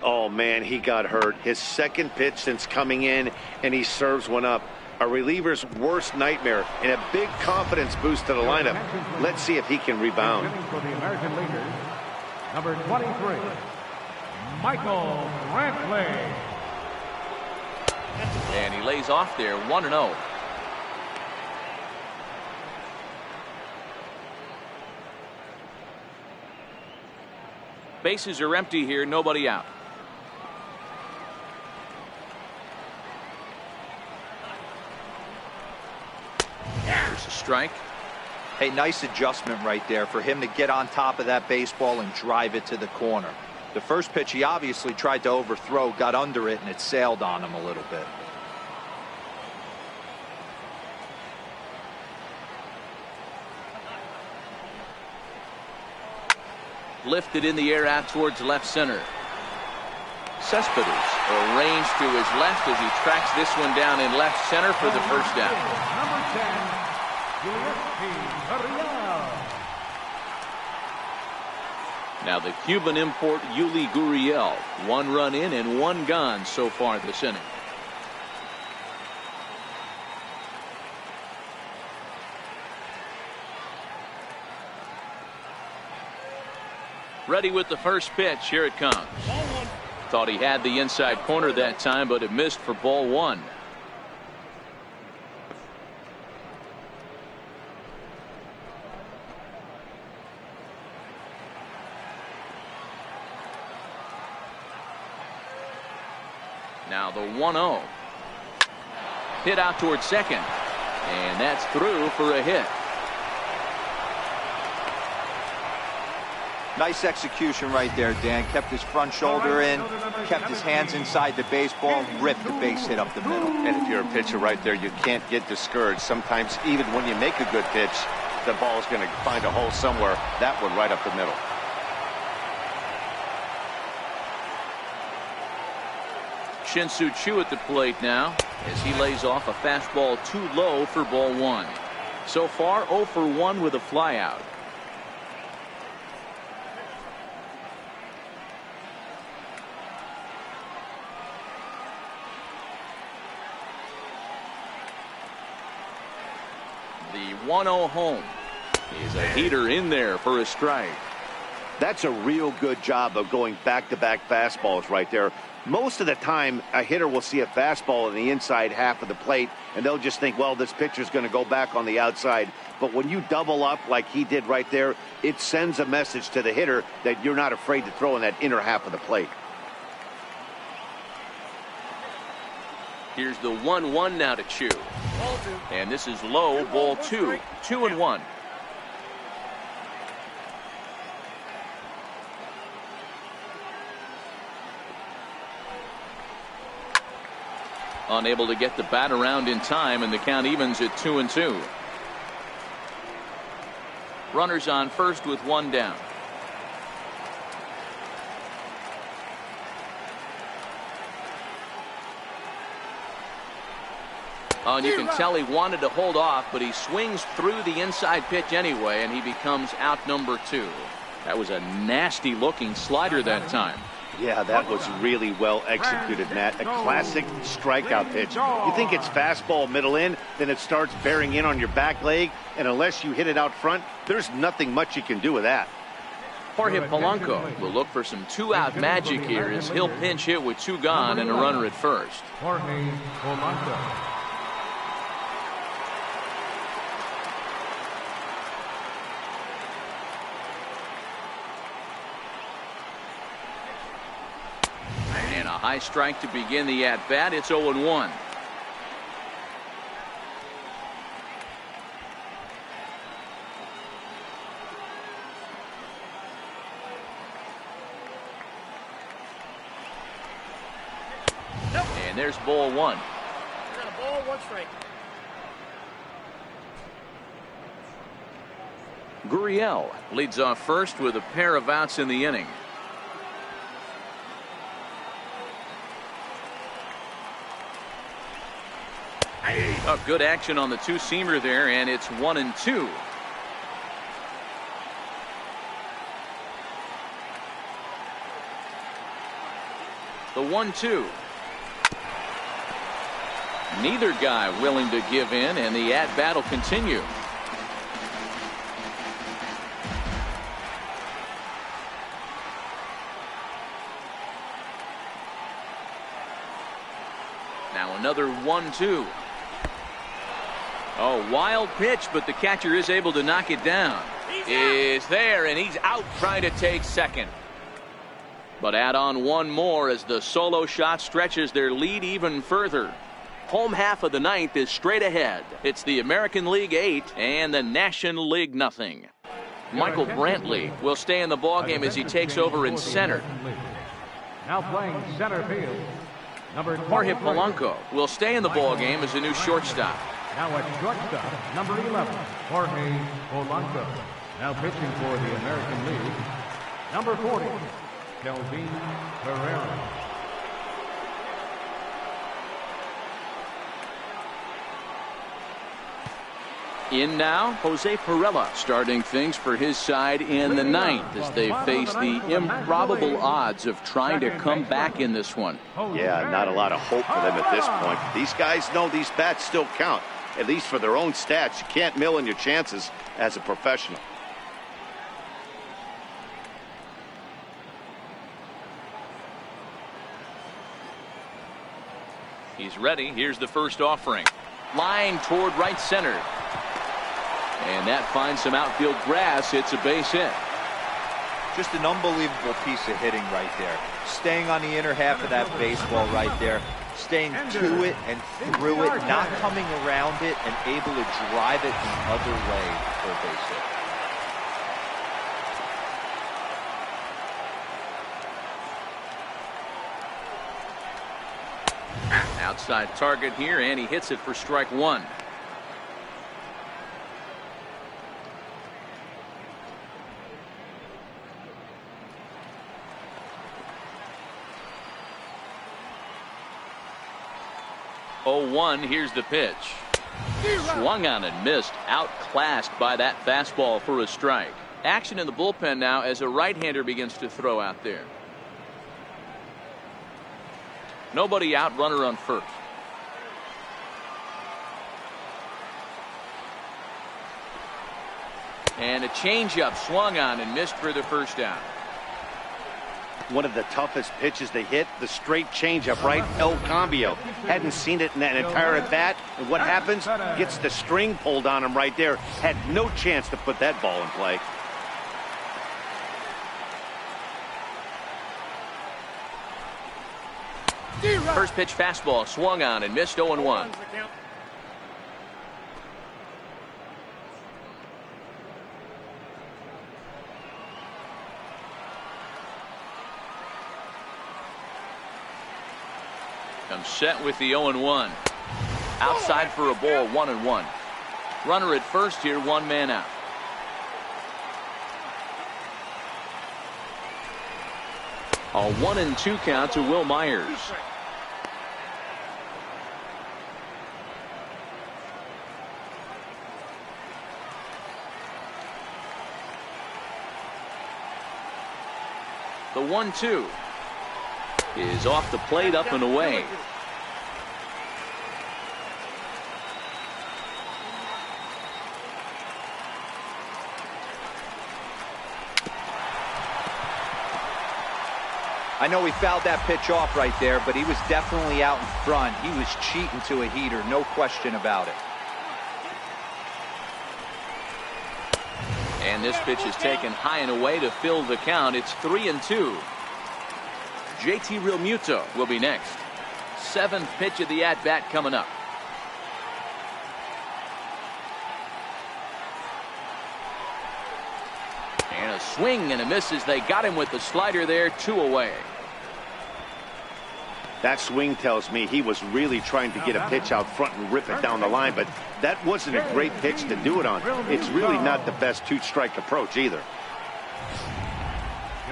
Oh, man, he got hurt. His second pitch since coming in, and he serves one up. A reliever's worst nightmare and a big confidence boost to the lineup. Let's see if he can rebound. For the American leaders, number 23, Michael Brantley. And he lays off there, 1-0. Bases are empty here, nobody out. There's a strike. Hey, nice adjustment right there for him to get on top of that baseball and drive it to the corner. The first pitch he obviously tried to overthrow, got under it, and it sailed on him a little bit. Lifted in the air out towards left center. Cespedes arranged to his left as he tracks this one down in left center for the first down. Number 10, Now the Cuban import Yuli Gurriel. 1 run in and 1 gone so far this inning. Ready with the first pitch. Here it comes. Thought he had the inside corner that time, but it missed for ball 1. Now the 1-0. Hit out towards second. And that's through for a hit. Nice execution right there, Dan. Kept his front shoulder in, kept his hands inside the baseball, ripped the base hit up the middle. And if you're a pitcher right there, you can't get discouraged. Sometimes even when you make a good pitch, the ball is going to find a hole somewhere. That one right up the middle. Shin-Soo Choo at the plate now as he lays off a fastball too low for ball 1. So far 0 for 1 with a flyout. The 1-0 home is a heater in there for a strike. That's a real good job of going back-to-back fastballs right there. Most of the time, a hitter will see a fastball in the inside half of the plate, and they'll just think, well, this pitcher's going to go back on the outside. But when you double up like he did right there, it sends a message to the hitter that you're not afraid to throw in that inner half of the plate. Here's the 1-1 now to Choo. And this is low, ball 2. 2-1. Unable to get the bat around in time, and the count evens at 2-2. Runners on first with 1 down. Oh, and you can tell he wanted to hold off, but he swings through the inside pitch anyway, and he becomes out number 2. That was a nasty looking slider that time. Yeah, that was really well executed, Matt. A classic strikeout pitch. You think it's fastball middle in, then it starts bearing in on your back leg, and unless you hit it out front, there's nothing much you can do with that. Jorge Polanco will look for some 2-out magic here as he'll pinch hit with 2 gone and a runner at first. Jorge Polanco. And a high strike to begin the at-bat. It's 0-1. And there's ball one. You got a ball, 1 strike. Gurriel leads off first with a pair of outs in the inning. Oh, good action on the two-seamer there, and it's 1-2. The 1-2. Neither guy willing to give in, and the at-bat will continue. Now another 1-2. Oh, wild pitch, but the catcher is able to knock it down. Is there, and he's out trying to take second. But add on one more as the solo shot stretches their lead even further. Home half of the ninth is straight ahead. It's the American League 8 and the National League nothing. Michael Brantley will stay in the ballgame as he takes over in center. Now playing center field, number Jorge Polanco will stay in the ballgame as a new shortstop. Now at shortstop, number 11, Jorge Polanco. Now pitching for the American League, number 40, Kelvin Herrera. In now, Jose Pirela starting things for his side in the ninth as they face the improbable odds of trying to come back in this one. Yeah, not a lot of hope for them at this point. These guys know these bats still count, at least for their own stats. You can't mill in your chances as a professional. He's ready. Here's the first offering. Line toward right center. And that finds some outfield grass. It's a base hit. Just an unbelievable piece of hitting right there. Staying on the inner half of that baseball right there. Staying to it and through it, not coming around it, and able to drive it the other way for a base hit. Outside target here, and he hits it for strike one. Oh, 1, here's the pitch. Swung on and missed, outclassed by that fastball for a strike. Action in the bullpen now as a right-hander begins to throw out there. Nobody out, runner on first. And a changeup swung on and missed for the first down. One of the toughest pitches they hit, the straight changeup, right? El Cambio. Hadn't seen it in that entire at bat. And what happens? Gets the string pulled on him right there. Had no chance to put that ball in play. First pitch fastball swung on and missed. 0-1. Comes set with the 0-1. Outside for a ball, 1-1. Runner at first here, one man out. A 1-2 count to Will Myers. The 1-2 is off the plate, up and away. I know he fouled that pitch off right there, but he was definitely out in front. He was cheating to a heater, no question about it. And this pitch is taken high and away to fill the count. It's 3-2. JT Realmuto will be next. 7th pitch of the at-bat coming up. And a swing and a miss as they got him with the slider there. 2 away. That swing tells me he was really trying to get a pitch out front and rip it down the line, but that wasn't a great pitch to do it on. It's really not the best 2-strike approach either.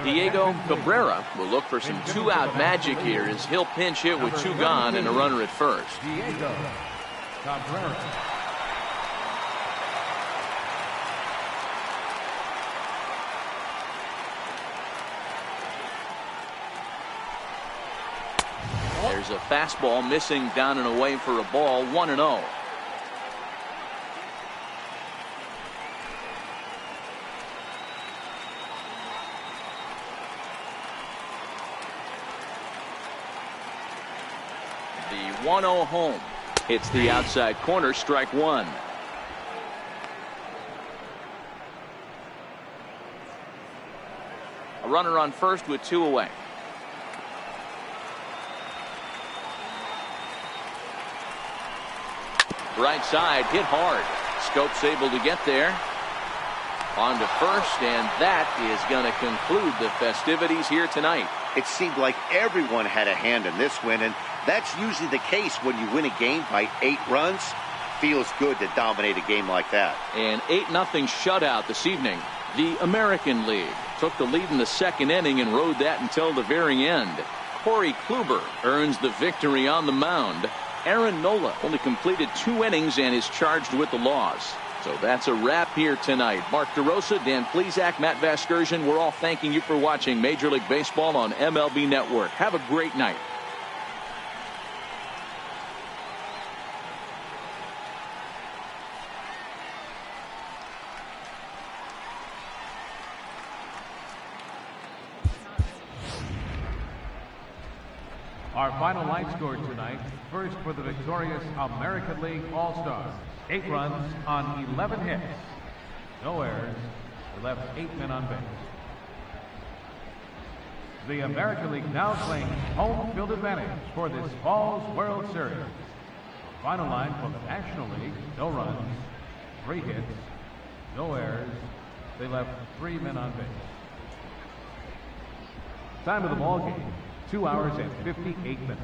Diego Cabrera will look for some 2-out magic here as he'll pinch hit with 2 gone and a runner at first. Diego Cabrera. There's a fastball missing down and away for a ball. 1-0. The 1-0 home. Hits the outside corner. Strike 1. A runner on first with 2 away. Right side, hit hard. Scope's able to get there. On to first, and that is going to conclude the festivities here tonight. It seemed like everyone had a hand in this win, and that's usually the case when you win a game by 8 runs. Feels good to dominate a game like that. An 8-0 shutout this evening. The American League took the lead in the 2nd inning and rode that until the very end. Corey Kluber earns the victory on the mound. Aaron Nola only completed 2 innings and is charged with the loss. So that's a wrap here tonight. Mark DeRosa, Dan Plesac, Matt Vasgersian, we're all thanking you for watching Major League Baseball on MLB Network. Have a great night. Our final line score tonight, first for the victorious American League All-Stars. 8 runs on 11 hits. No errors. They left 8 men on base. The American League now claims home field advantage for this fall's World Series. Final line for the National League, no runs, 3 hits, no errors. They left 3 men on base. Time of the ball game, 2 hours and 58 minutes.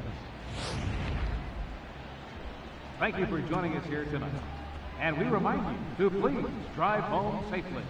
Thank you for joining us here tonight. And we remind you to please drive home safely.